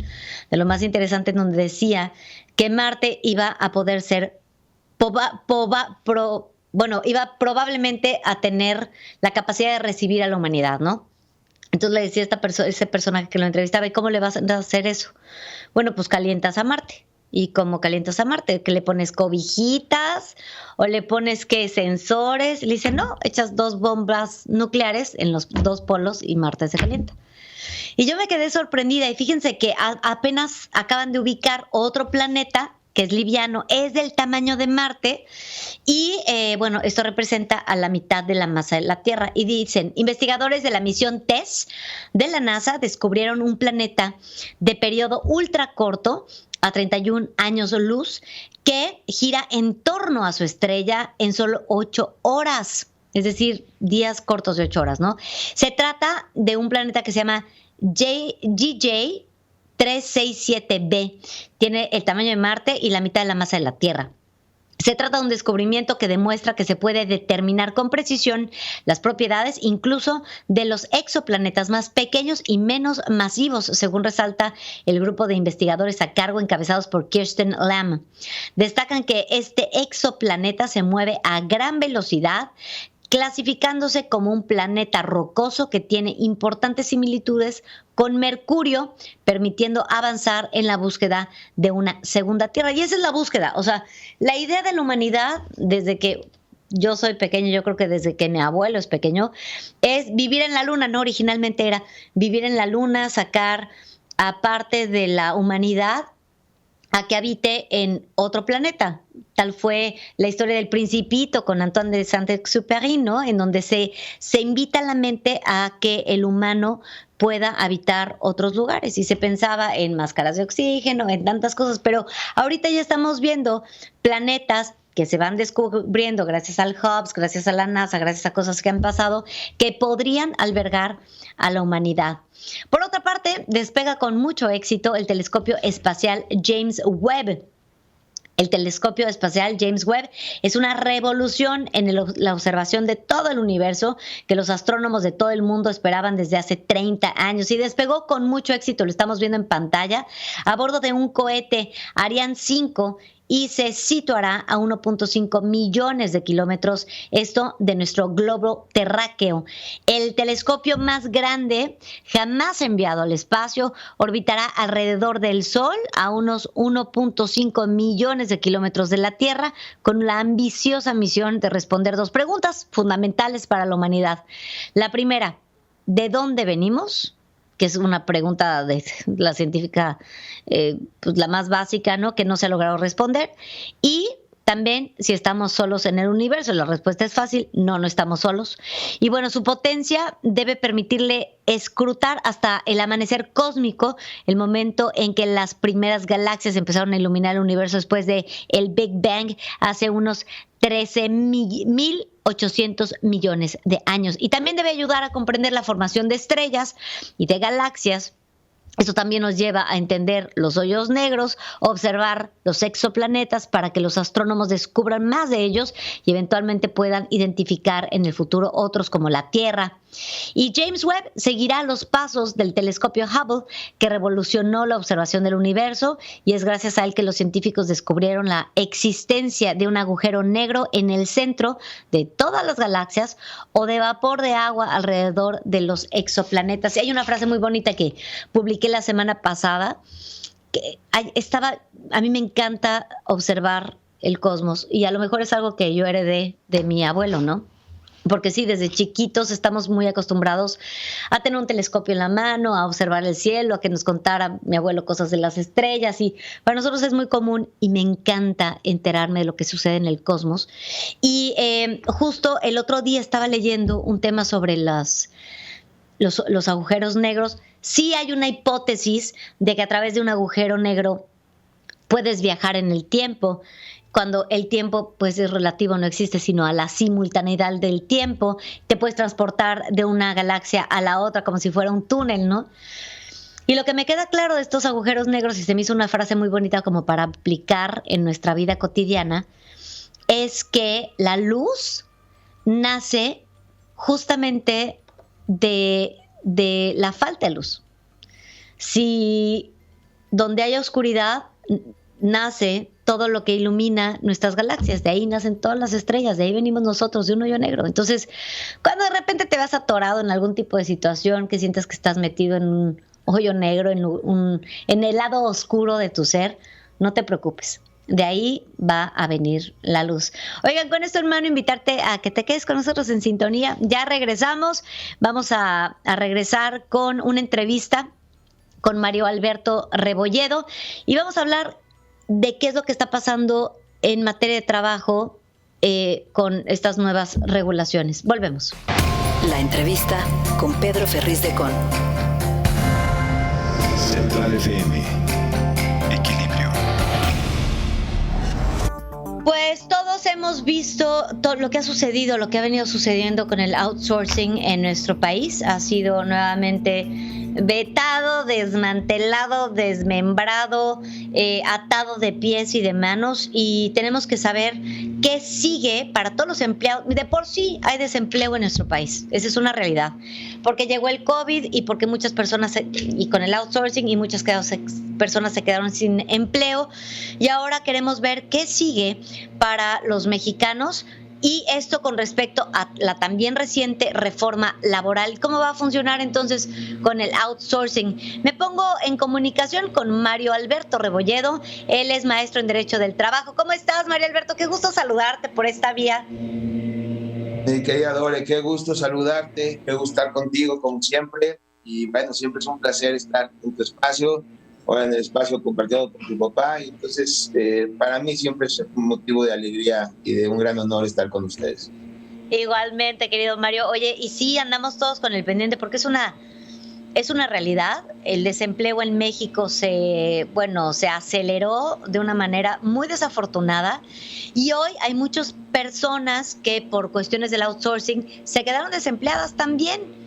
de lo más interesante, en donde decía que Marte iba a poder ser iba probablemente a tener la capacidad de recibir a la humanidad, ¿no? Entonces le decía ese personaje que lo entrevistaba, ¿y cómo le vas a hacer eso? Bueno, pues calientas a Marte. ¿Y cómo calientas a Marte? ¿Que le pones cobijitas o le pones sensores? Le dice, no, echas 2 bombas nucleares en los 2 polos y Marte se calienta. Y yo me quedé sorprendida, y fíjense que apenas acaban de ubicar otro planeta que es liviano, es del tamaño de Marte, y esto representa a la mitad de la masa de la Tierra. Y dicen, investigadores de la misión TESS de la NASA descubrieron un planeta de periodo ultra corto, a 31 años luz, que gira en torno a su estrella en solo 8 horas, es decir, días cortos de 8 horas, ¿no? Se trata de un planeta que se llama GJ 367b. Tiene el tamaño de Marte y la mitad de la masa de la Tierra. Se trata de un descubrimiento que demuestra que se puede determinar con precisión las propiedades incluso de los exoplanetas más pequeños y menos masivos, según resalta el grupo de investigadores a cargo encabezados por Kirsten Lamb. Destacan que este exoplaneta se mueve a gran velocidad, clasificándose como un planeta rocoso que tiene importantes similitudes con Mercurio, permitiendo avanzar en la búsqueda de una segunda Tierra. Y esa es la búsqueda. O sea, la idea de la humanidad, desde que yo soy pequeño, yo creo que desde que mi abuelo es pequeño, es vivir en la Luna, ¿no? Originalmente era vivir en la Luna, sacar a parte de la humanidad a que habite en otro planeta. Tal fue la historia del Principito con Antoine de Saint-Exupéry, ¿no? En donde se invita a la mente a que el humano pueda habitar otros lugares, y se pensaba en máscaras de oxígeno, en tantas cosas, pero ahorita ya estamos viendo planetas que se van descubriendo gracias al Hubble, gracias a la NASA, gracias a cosas que han pasado, que podrían albergar a la humanidad. Por otra parte, despega con mucho éxito el telescopio espacial James Webb. El telescopio espacial James Webb es una revolución en la observación de todo el universo que los astrónomos de todo el mundo esperaban desde hace 30 años, y despegó con mucho éxito, lo estamos viendo en pantalla, a bordo de un cohete Ariane 5, y se situará a 1.5 millones de kilómetros, esto de nuestro globo terráqueo. El telescopio más grande jamás enviado al espacio orbitará alrededor del Sol a unos 1.5 millones de kilómetros de la Tierra, con la ambiciosa misión de responder 2 preguntas fundamentales para la humanidad. La primera, ¿de dónde venimos?, que es una pregunta de la científica, pues la más básica, ¿no?, que no se ha logrado responder. Y también si estamos solos en el universo. La respuesta es fácil, no estamos solos. Y bueno, su potencia debe permitirle escrutar hasta el amanecer cósmico, el momento en que las primeras galaxias empezaron a iluminar el universo después de el Big Bang hace unos 13.800 millones de años. Y también debe ayudar a comprender la formación de estrellas y de galaxias. Esto también nos lleva a entender los hoyos negros, observar los exoplanetas para que los astrónomos descubran más de ellos y eventualmente puedan identificar en el futuro otros como la Tierra. Y James Webb seguirá los pasos del telescopio Hubble, que revolucionó la observación del universo, y es gracias a él que los científicos descubrieron la existencia de un agujero negro en el centro de todas las galaxias, o de vapor de agua alrededor de los exoplanetas. Y hay una frase muy bonita que publiqué la semana pasada, que a mí me encanta observar el cosmos, y a lo mejor es algo que yo heredé de mi abuelo, ¿no? Porque sí, desde chiquitos estamos muy acostumbrados a tener un telescopio en la mano, a observar el cielo, a que nos contara mi abuelo cosas de las estrellas, y para nosotros es muy común y me encanta enterarme de lo que sucede en el cosmos. Y justo el otro día estaba leyendo un tema sobre los agujeros negros. Sí hay una hipótesis de que a través de un agujero negro puedes viajar en el tiempo, cuando el tiempo pues es relativo, no existe sino a la simultaneidad del tiempo. Te puedes transportar de una galaxia a la otra como si fuera un túnel, ¿no? Y lo que me queda claro de estos agujeros negros, y se me hizo una frase muy bonita como para aplicar en nuestra vida cotidiana, es que la luz nace justamente de la falta de luz. Si donde haya oscuridad nace todo lo que ilumina nuestras galaxias, de ahí nacen todas las estrellas, de ahí venimos nosotros, de un hoyo negro. Entonces, cuando de repente te vas atorado en algún tipo de situación, que sientes que estás metido en un hoyo negro, en el lado oscuro de tu ser, no te preocupes. De ahí va a venir la luz. Oigan, con esto, hermano, invitarte a que te quedes con nosotros en sintonía. Ya regresamos. Vamos a regresar con una entrevista con Mario Alberto Rebolledo y vamos a hablar de qué es lo que está pasando en materia de trabajo con estas nuevas regulaciones. Volvemos. La entrevista con Pedro Ferriz de Con. Central FM. Equilibrio. Pues todos hemos visto todo lo que ha sucedido, lo que ha venido sucediendo con el outsourcing en nuestro país. Ha sido nuevamente vetado, desmantelado, desmembrado, atado de pies y de manos, y tenemos que saber qué sigue para todos los empleados. De por sí hay desempleo en nuestro país, esa es una realidad, porque llegó el COVID y porque muchas personas, y con el outsourcing, y muchas personas se quedaron sin empleo, y ahora queremos ver qué sigue para los mexicanos. Y esto con respecto a la también reciente reforma laboral. ¿Cómo va a funcionar entonces con el outsourcing? Me pongo en comunicación con Mario Alberto Rebolledo. Él es maestro en Derecho del Trabajo. ¿Cómo estás, Mario Alberto? Qué gusto saludarte por esta vía. Mi querida Dore, qué gusto saludarte, qué gusto estar contigo como siempre. Y bueno, siempre es un placer estar en tu espacio, o en el espacio compartido con tu papá, y entonces para mí siempre es un motivo de alegría y de un gran honor estar con ustedes. Igualmente, querido Mario. Oye, y sí, andamos todos con el pendiente porque es una realidad. El desempleo en México se aceleró de una manera muy desafortunada, y hoy hay muchas personas que por cuestiones del outsourcing se quedaron desempleadas también.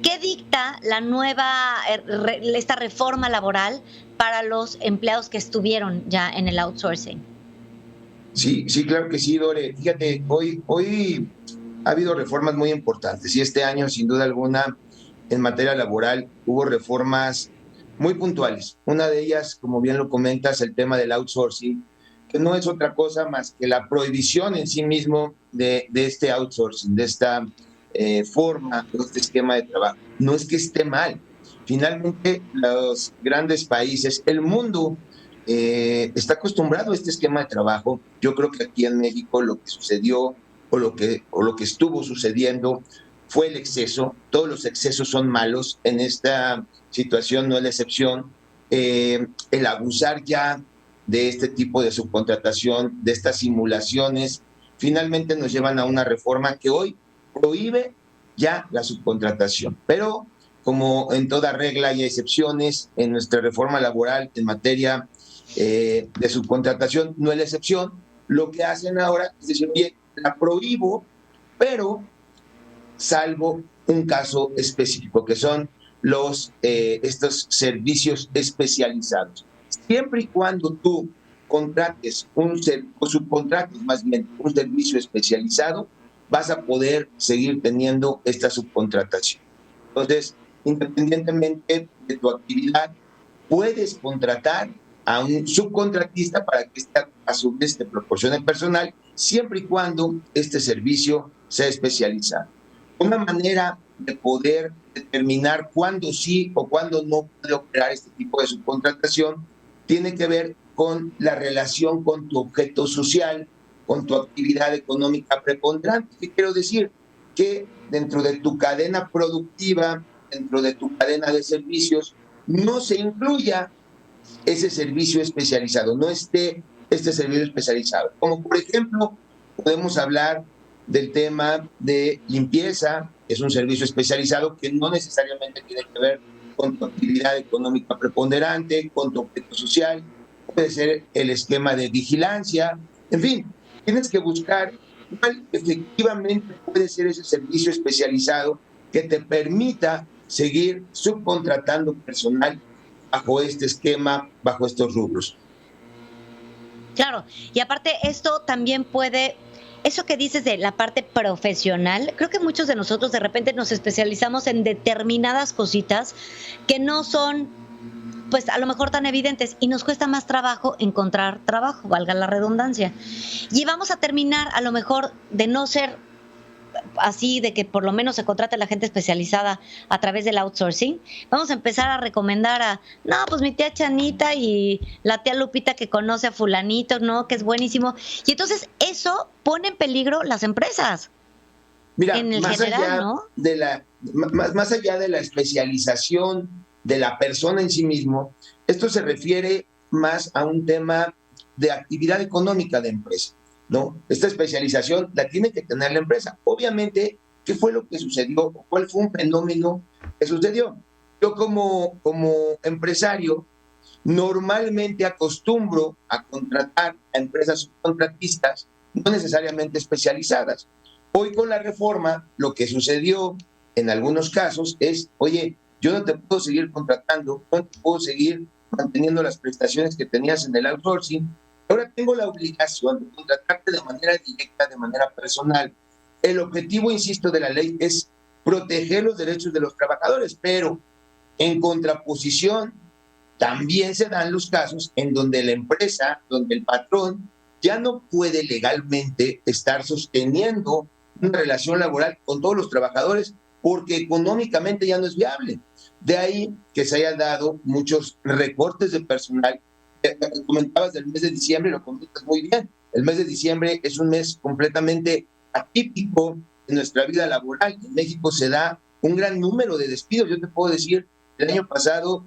¿Qué dicta esta reforma laboral para los empleados que estuvieron ya en el outsourcing? Sí, claro que sí, Dore. Fíjate, hoy ha habido reformas muy importantes, y este año, sin duda alguna, en materia laboral hubo reformas muy puntuales. Una de ellas, como bien lo comentas, el tema del outsourcing, que no es otra cosa más que la prohibición en sí mismo de este outsourcing, de esta forma, de este esquema de trabajo. No es que esté mal. Finalmente, los grandes países, el mundo está acostumbrado a este esquema de trabajo. Yo creo que aquí en México lo que sucedió o lo que estuvo sucediendo fue el exceso. Todos los excesos son malos. En esta situación no es la excepción. El abusar ya de este tipo de subcontratación, de estas simulaciones, finalmente nos llevan a una reforma que hoy prohíbe ya la subcontratación. Pero, como en toda regla hay excepciones, en nuestra reforma laboral en materia de subcontratación no es la excepción. Lo que hacen ahora es decir, bien, la prohíbo, pero salvo un caso específico, que son estos servicios especializados. Siempre y cuando tú contrates o subcontrates más bien un servicio especializado, vas a poder seguir teniendo esta subcontratación. Entonces, independientemente de tu actividad, puedes contratar a un subcontratista para que a su vez te proporcione personal, siempre y cuando este servicio sea especializado. Una manera de poder determinar cuándo sí o cuándo no puede operar este tipo de subcontratación tiene que ver con la relación con tu objeto social, con tu actividad económica preponderante. ¿Qué quiero decir? que dentro de tu cadena productiva, dentro de tu cadena de servicios, no se incluya ese servicio especializado, no esté este servicio especializado. Como por ejemplo, podemos hablar del tema de limpieza, que es un servicio especializado que no necesariamente tiene que ver con tu actividad económica preponderante, con tu objeto social, puede ser el esquema de vigilancia, en fin, tienes que buscar cuál efectivamente puede ser ese servicio especializado que te permita seguir subcontratando personal bajo este esquema, bajo estos rubros. Claro, y aparte esto también puede, eso que dices de la parte profesional, creo que muchos de nosotros de repente nos especializamos en determinadas cositas que no son, pues a lo mejor tan evidentes, y nos cuesta más trabajo encontrar trabajo, valga la redundancia. Y vamos a terminar a lo mejor de no ser así, de que por lo menos se contrate a la gente especializada a través del outsourcing. Vamos a empezar a recomendar a, no, pues mi tía Chanita y la tía Lupita que conoce a fulanito, ¿no? Que es buenísimo. Y entonces eso pone en peligro las empresas. Mira, en el más general, allá ¿no? más allá de la especialización de la persona en sí mismo, esto se refiere más a un tema de actividad económica de empresa, ¿no? Esta especialización la tiene que tener la empresa. Obviamente, ¿qué fue lo que sucedió? ¿Cuál fue un fenómeno que sucedió? Yo como empresario normalmente acostumbro a contratar a empresas subcontratistas no necesariamente especializadas. Hoy con la reforma lo que sucedió en algunos casos es, oye, yo no te puedo seguir contratando, no te puedo seguir manteniendo las prestaciones que tenías en el outsourcing. Ahora tengo la obligación de contratarte de manera directa, de manera personal. El objetivo, insisto, de la ley es proteger los derechos de los trabajadores, pero en contraposición también se dan los casos en donde la empresa, donde el patrón ya no puede legalmente estar sosteniendo una relación laboral con todos los trabajadores porque económicamente ya no es viable. De ahí que se hayan dado muchos recortes de personal. Comentabas del mes de diciembre, lo comentas muy bien. El mes de diciembre es un mes completamente atípico en nuestra vida laboral. En México se da un gran número de despidos. Yo te puedo decir, el año pasado,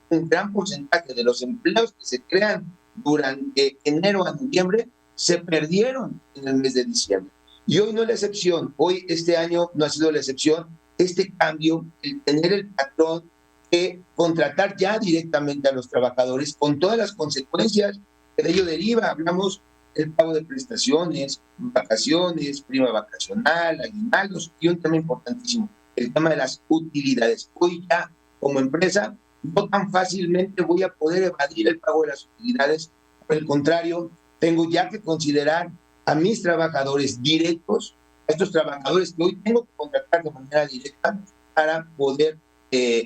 un gran porcentaje de los empleos que se crean durante enero a noviembre se perdieron en el mes de diciembre. Y hoy no es la excepción. Hoy, este año, no ha sido la excepción. Este cambio, el tener el patrón que contratar ya directamente a los trabajadores con todas las consecuencias que de ello deriva. Hablamos del pago de prestaciones, vacaciones, prima vacacional, aguinaldos y un tema importantísimo, el tema de las utilidades. Hoy ya, como empresa, no tan fácilmente voy a poder evadir el pago de las utilidades. Por el contrario, tengo ya que considerar a mis trabajadores directos, a estos trabajadores que hoy tengo que contratar de manera directa para poder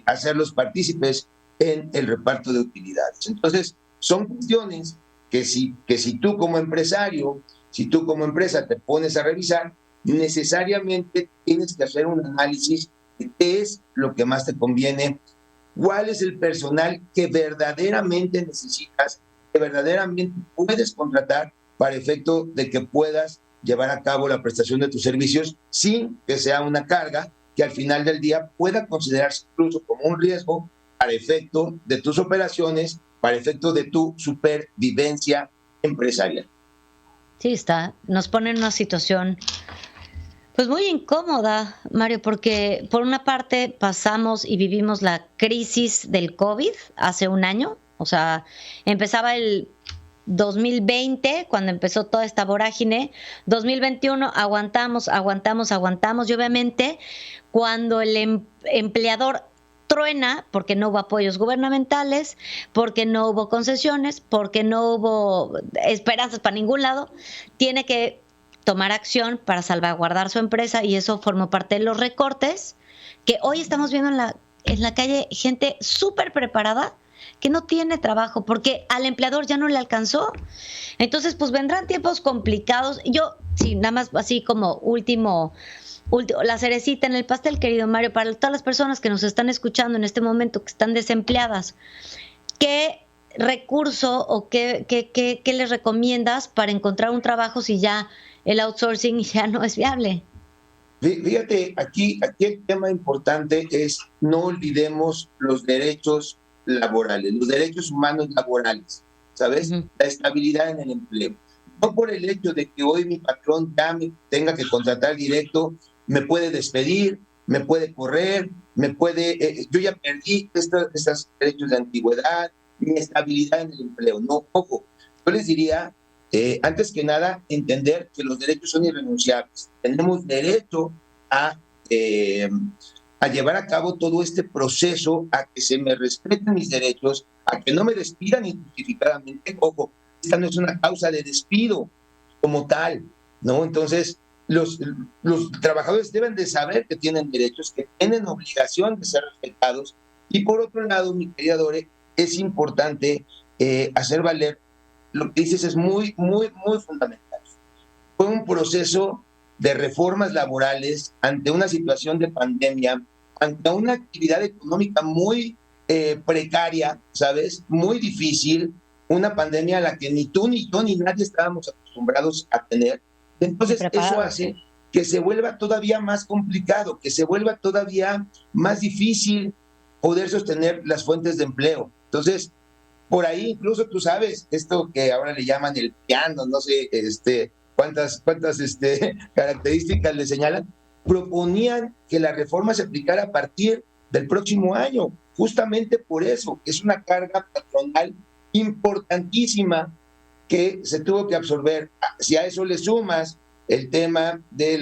hacerlos partícipes en el reparto de utilidades. Entonces, son cuestiones que si tú como empresario, si tú como empresa te pones a revisar, necesariamente tienes que hacer un análisis de qué es lo que más te conviene, cuál es el personal que verdaderamente necesitas, que verdaderamente puedes contratar para efecto de que puedas llevar a cabo la prestación de tus servicios sin que sea una carga que al final del día pueda considerarse incluso como un riesgo para efecto de tus operaciones, para efecto de tu supervivencia empresarial. Sí, nos pone en una situación pues muy incómoda, Mario, porque por una parte pasamos y vivimos la crisis del COVID hace un año, o sea, empezaba el 2020, cuando empezó toda esta vorágine, 2021 aguantamos, y obviamente cuando el empleador truena, porque no hubo apoyos gubernamentales, porque no hubo concesiones, porque no hubo esperanzas para ningún lado, tiene que tomar acción para salvaguardar su empresa y eso formó parte de los recortes que hoy estamos viendo en la calle, gente súper preparada que no tiene trabajo porque al empleador ya no le alcanzó. Entonces, pues vendrán tiempos complicados. Yo, sí, nada más así como último, la cerecita en el pastel, querido Mario, para todas las personas que nos están escuchando en este momento, que están desempleadas, ¿qué recurso o qué les recomiendas para encontrar un trabajo si ya el outsourcing ya no es viable? Fíjate, aquí el tema importante es no olvidemos los derechos laborales, los derechos humanos laborales, ¿sabes? La estabilidad en el empleo. No por el hecho de que hoy mi patrón ya me tenga que contratar directo, me puede despedir, me puede correr, yo ya perdí estos derechos de antigüedad, mi estabilidad en el empleo. No, ojo, yo les diría, antes que nada, entender que los derechos son irrenunciables. Tenemos derecho a llevar a cabo todo este proceso, a que se me respeten mis derechos, a que no me despidan injustificadamente. Ojo, esta no es una causa de despido como tal, ¿no? Entonces, los trabajadores deben de saber que tienen derechos, que tienen obligación de ser respetados. Y por otro lado, mi querida Dore, es importante hacer valer lo que dices, es muy, muy, muy fundamental. Fue un proceso de reformas laborales ante una situación de pandemia, ante una actividad económica muy precaria, ¿sabes? Muy difícil, una pandemia a la que ni tú, ni yo, ni nadie estábamos acostumbrados a tener. Entonces, eso hace que se vuelva todavía más complicado, que se vuelva todavía más difícil poder sostener las fuentes de empleo. Entonces, por ahí incluso tú sabes, esto que ahora le llaman el piano, no sé cuántas características le señalan, proponían que la reforma se aplicara a partir del próximo año, justamente por eso, es una carga patronal importantísima que se tuvo que absorber. Si a eso le sumas el tema de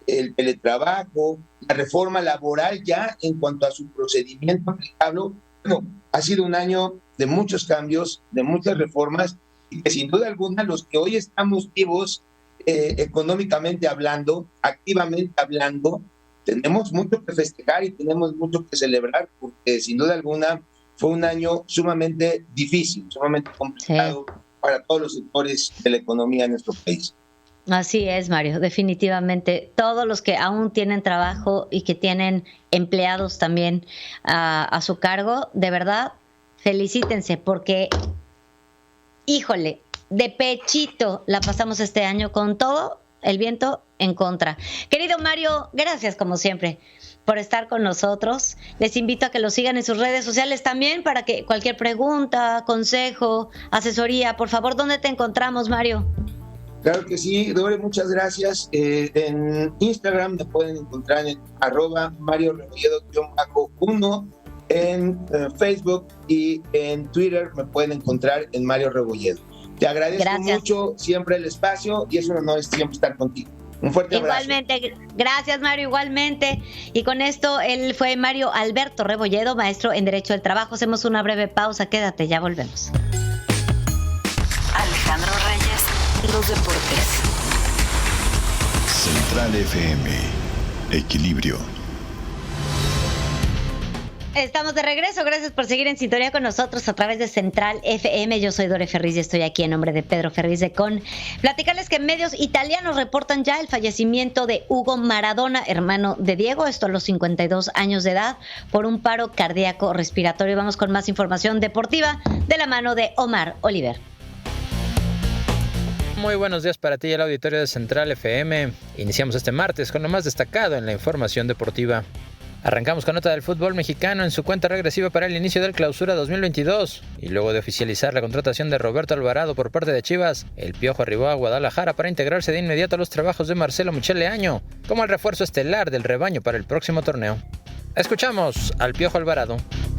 el teletrabajo, la reforma laboral ya en cuanto a su procedimiento aplicable, bueno, ha sido un año de muchos cambios, de muchas reformas, y que sin duda alguna los que hoy estamos vivos, económicamente hablando, activamente hablando, tenemos mucho que festejar y tenemos mucho que celebrar, porque sin duda alguna fue un año sumamente difícil, sumamente complicado para todos los sectores de la economía en nuestro país. Así es, Mario, definitivamente. Todos los que aún tienen trabajo y que tienen empleados también a su cargo, de verdad, felicítense, porque, híjole, de pechito la pasamos este año con todo el viento en contra. Querido Mario, gracias como siempre por estar con nosotros. Les invito a que lo sigan en sus redes sociales también para que cualquier pregunta, consejo, asesoría, por favor, ¿dónde te encontramos, Mario? Claro que sí, Dore, muchas gracias. En Instagram me pueden encontrar en @MarioRebolledo_1, en Facebook y en Twitter me pueden encontrar en Mario Rebolledo. Te agradezco mucho siempre el espacio y es un honor siempre estar contigo. Un fuerte abrazo. Igualmente, gracias Mario, igualmente. Y con esto, él fue Mario Alberto Rebolledo, maestro en Derecho del Trabajo. Hacemos una breve pausa, quédate, ya volvemos. Alejandro Reyes, los deportes. Central FM, equilibrio. Estamos de regreso, gracias por seguir en sintonía con nosotros a través de Central FM. Yo soy Dore Ferriz y estoy aquí en nombre de Pedro Ferriz de Con. Platicarles que medios italianos reportan ya el fallecimiento de Hugo Maradona, hermano de Diego, esto a los 52 años de edad, por un paro cardíaco respiratorio. Vamos con más información deportiva de la mano de Omar Oliver. Muy buenos días para ti y el auditorio de Central FM. Iniciamos este martes con lo más destacado en la información deportiva. Arrancamos con nota del fútbol mexicano en su cuenta regresiva para el inicio del Clausura 2022. Y luego de oficializar la contratación de Roberto Alvarado por parte de Chivas, el Piojo arribó a Guadalajara para integrarse de inmediato a los trabajos de Marcelo Michele Año, como el refuerzo estelar del rebaño para el próximo torneo. Escuchamos al Piojo Alvarado.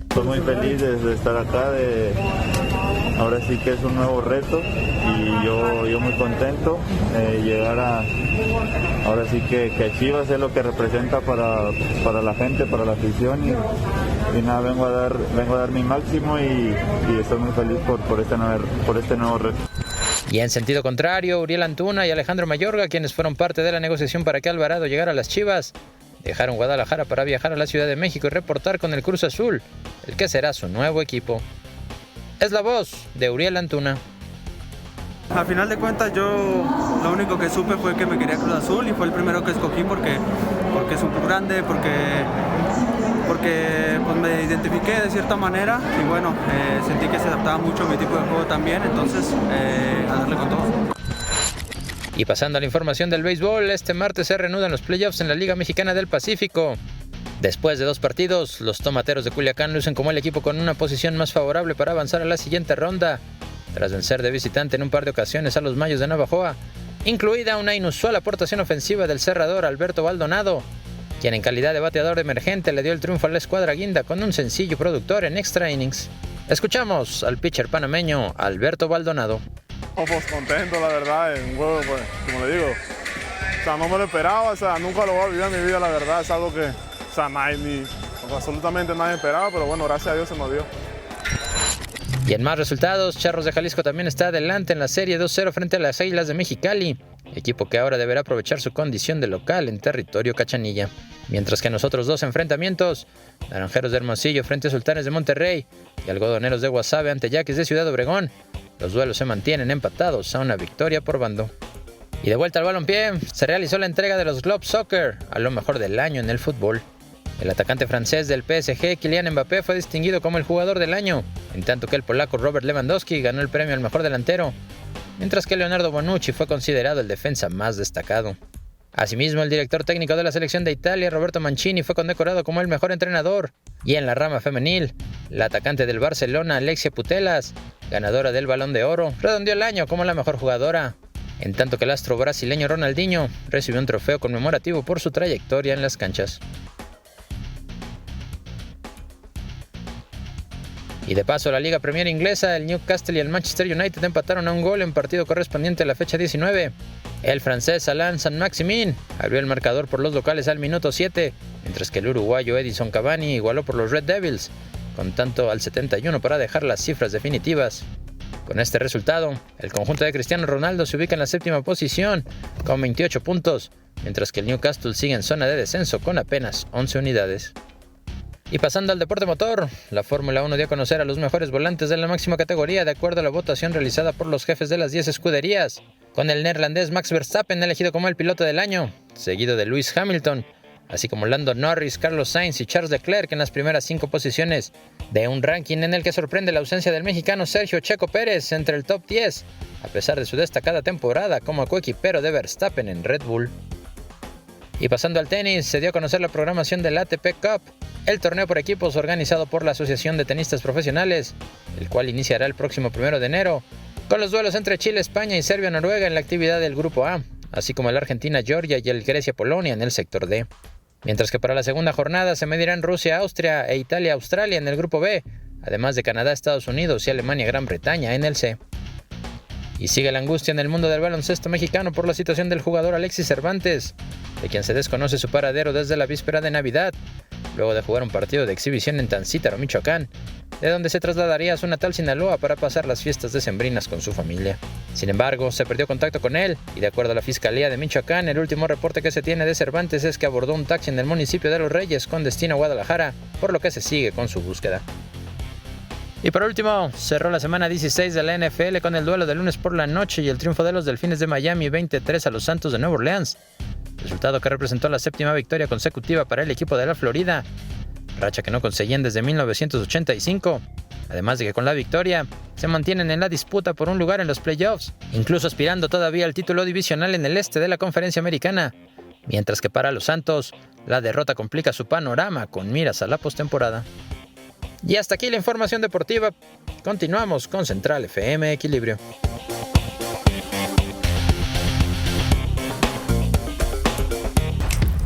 Estoy muy feliz de estar acá, ahora sí que es un nuevo reto y yo muy contento de llegar ahora sí que Chivas es lo que representa para la gente, para la afición y nada, vengo a dar mi máximo y estoy muy feliz por este nuevo reto. Y en sentido contrario, Uriel Antuna y Alejandro Mayorga, quienes fueron parte de la negociación para que Alvarado llegara a las Chivas, dejaron Guadalajara para viajar a la Ciudad de México y reportar con el Cruz Azul, el que será su nuevo equipo. Es la voz de Uriel Antuna. A final de cuentas yo lo único que supe fue que me quería Cruz Azul y fue el primero que escogí porque es un club grande, porque pues me identifiqué de cierta manera y bueno, sentí que se adaptaba mucho a mi tipo de juego también, entonces a darle con todo. Y pasando a la información del béisbol, este martes se reanudan los playoffs en la Liga Mexicana del Pacífico. Después de 2 partidos, los tomateros de Culiacán lucen como el equipo con una posición más favorable para avanzar a la siguiente ronda, tras vencer de visitante en un par de ocasiones a los Mayos de Navajoa, incluida una inusual aportación ofensiva del cerrador Alberto Baldonado, quien en calidad de bateador emergente le dio el triunfo a la escuadra guinda con un sencillo productor en extra innings. Escuchamos al pitcher panameño Alberto Baldonado. Pues contento, la verdad, en un juego, pues, como le digo, o sea, no me lo esperaba, o sea, nunca lo voy a vivir en mi vida, la verdad, es algo que, o sea, absolutamente nadie esperaba, pero bueno, gracias a Dios se nos dio. Y en más resultados, Charros de Jalisco también está adelante en la serie 2-0 frente a las Águilas de Mexicali, equipo que ahora deberá aprovechar su condición de local en territorio cachanilla. Mientras que en los otros 2 enfrentamientos, Naranjeros de Hermosillo frente a Sultanes de Monterrey y Algodoneros de Guasave ante Yaquis de Ciudad Obregón, los duelos se mantienen empatados a una victoria por bando. Y de vuelta al balompié, se realizó la entrega de los Globe Soccer a lo mejor del año en el fútbol. El atacante francés del PSG, Kylian Mbappé, fue distinguido como el jugador del año, en tanto que el polaco Robert Lewandowski ganó el premio al mejor delantero, mientras que Leonardo Bonucci fue considerado el defensa más destacado. Asimismo, el director técnico de la selección de Italia, Roberto Mancini, fue condecorado como el mejor entrenador. Y en la rama femenil, la atacante del Barcelona, Alexia Putellas, ganadora del Balón de Oro, redondeó el año como la mejor jugadora, en tanto que el astro brasileño Ronaldinho recibió un trofeo conmemorativo por su trayectoria en las canchas. Y de paso, la Liga Premier inglesa, el Newcastle y el Manchester United empataron a un gol en partido correspondiente a la fecha 19. El francés Alain Saint-Maximin abrió el marcador por los locales al minuto 7, mientras que el uruguayo Edinson Cavani igualó por los Red Devils, con tanto al 71 para dejar las cifras definitivas. Con este resultado, el conjunto de Cristiano Ronaldo se ubica en la 7ª posición, con 28 puntos, mientras que el Newcastle sigue en zona de descenso con apenas 11 unidades. Y pasando al deporte motor, la Fórmula 1 dio a conocer a los mejores volantes de la máxima categoría de acuerdo a la votación realizada por los jefes de las 10 escuderías, con el neerlandés Max Verstappen elegido como el piloto del año, seguido de Lewis Hamilton, así como Lando Norris, Carlos Sainz y Charles Leclerc en las primeras 5 posiciones, de un ranking en el que sorprende la ausencia del mexicano Sergio Checo Pérez entre el top 10, a pesar de su destacada temporada como coequipero de Verstappen en Red Bull. Y pasando al tenis, se dio a conocer la programación del ATP Cup, el torneo por equipos organizado por la Asociación de Tenistas Profesionales, el cual iniciará el próximo 1 de enero, con los duelos entre Chile, España y Serbia-Noruega en la actividad del Grupo A, así como el Argentina-Georgia y el Grecia-Polonia en el sector D. Mientras que para la segunda jornada se medirán Rusia-Austria e Italia-Australia en el Grupo B, además de Canadá-Estados Unidos y Alemania-Gran Bretaña en el C. Y sigue la angustia en el mundo del baloncesto mexicano por la situación del jugador Alexis Cervantes, de quien se desconoce su paradero desde la víspera de Navidad, luego de jugar un partido de exhibición en Tancítaro, Michoacán, de donde se trasladaría a su natal Sinaloa para pasar las fiestas decembrinas con su familia. Sin embargo, se perdió contacto con él, y de acuerdo a la Fiscalía de Michoacán, el último reporte que se tiene de Cervantes es que abordó un taxi en el municipio de Los Reyes con destino a Guadalajara, por lo que se sigue con su búsqueda. Y por último, cerró la semana 16 de la NFL con el duelo de lunes por la noche y el triunfo de los Delfines de Miami 23 a los Santos de Nueva Orleans, resultado que representó la 7ª victoria consecutiva para el equipo de la Florida, racha que no conseguían desde 1985, además de que con la victoria se mantienen en la disputa por un lugar en los playoffs, incluso aspirando todavía al título divisional en el este de la Conferencia Americana, mientras que para los Santos, la derrota complica su panorama con miras a la postemporada. Y hasta aquí la información deportiva. Continuamos con Central FM Equilibrio.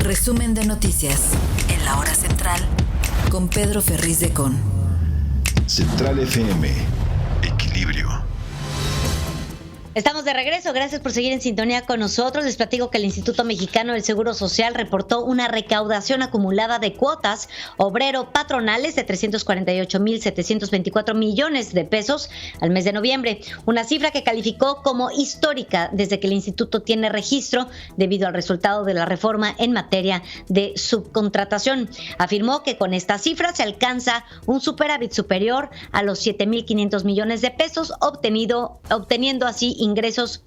Resumen de noticias en la hora central con Pedro Ferriz de Con. Central FM Equilibrio. Estamos de regreso, gracias por seguir en sintonía con nosotros. Les platico que el Instituto Mexicano del Seguro Social reportó una recaudación acumulada de cuotas obrero-patronales de 348,724 millones de pesos al mes de noviembre, una cifra que calificó como histórica desde que el instituto tiene registro debido al resultado de la reforma en materia de subcontratación. Afirmó que con esta cifra se alcanza un superávit superior a los 7,500 millones de pesos, obteniendo así ingresos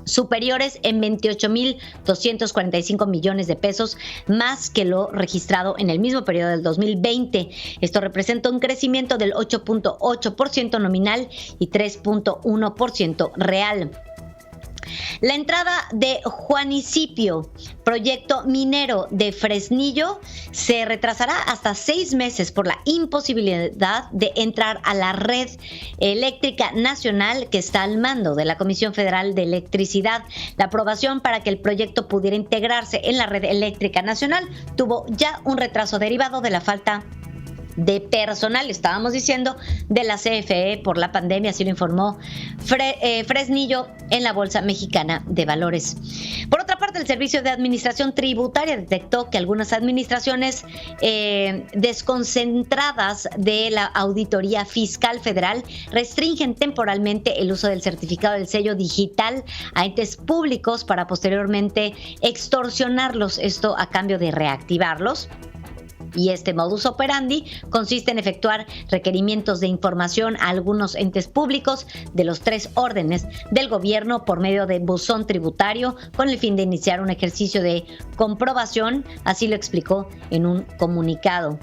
superiores en 28,245 millones de pesos, más que lo registrado en el mismo periodo del 2020. Esto representa un crecimiento del 8.8% nominal y 3.1% real. La entrada de Juanicipio, proyecto minero de Fresnillo, se retrasará hasta 6 meses por la imposibilidad de entrar a la red eléctrica nacional que está al mando de la Comisión Federal de Electricidad. La aprobación para que el proyecto pudiera integrarse en la red eléctrica nacional tuvo ya un retraso derivado de la falta de personal, estábamos diciendo, de la CFE por la pandemia, así lo informó Fresnillo en la Bolsa Mexicana de Valores. Por otra parte, el Servicio de Administración Tributaria detectó que algunas administraciones desconcentradas de la Auditoría Fiscal Federal restringen temporalmente el uso del certificado del sello digital a entes públicos para posteriormente extorsionarlos, esto a cambio de reactivarlos. Y este modus operandi consiste en efectuar requerimientos de información a algunos entes públicos de los 3 órdenes del gobierno por medio de buzón tributario con el fin de iniciar un ejercicio de comprobación, así lo explicó en un comunicado.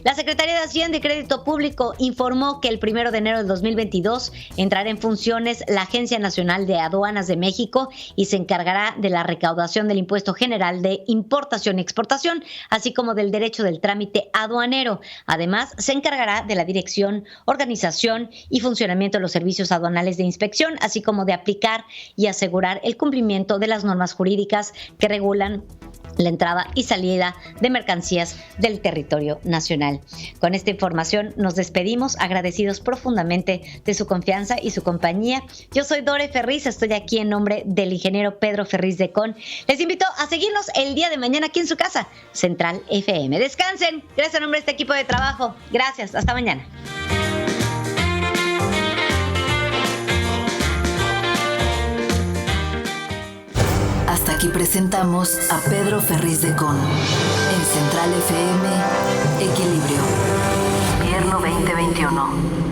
La Secretaría de Hacienda y Crédito Público informó que el 1 de enero del 2022 entrará en funciones la Agencia Nacional de Aduanas de México y se encargará de la recaudación del Impuesto General de Importación y Exportación, así como del derecho del trámite aduanero. Además, se encargará de la dirección, organización y funcionamiento de los servicios aduanales de inspección, así como de aplicar y asegurar el cumplimiento de las normas jurídicas que regulan la entrada y salida de mercancías del territorio nacional. Con esta información nos despedimos, agradecidos profundamente de su confianza y su compañía. Yo soy Dore Ferriz, estoy aquí en nombre del ingeniero Pedro Ferriz de Con. Les invito a seguirnos el día de mañana aquí en su casa, Central FM. Descansen, gracias a nombre de este equipo de trabajo. Gracias, hasta mañana. Hasta aquí presentamos a Pedro Ferriz de Con. En Central FM, Equilibrio. Invierno 2021.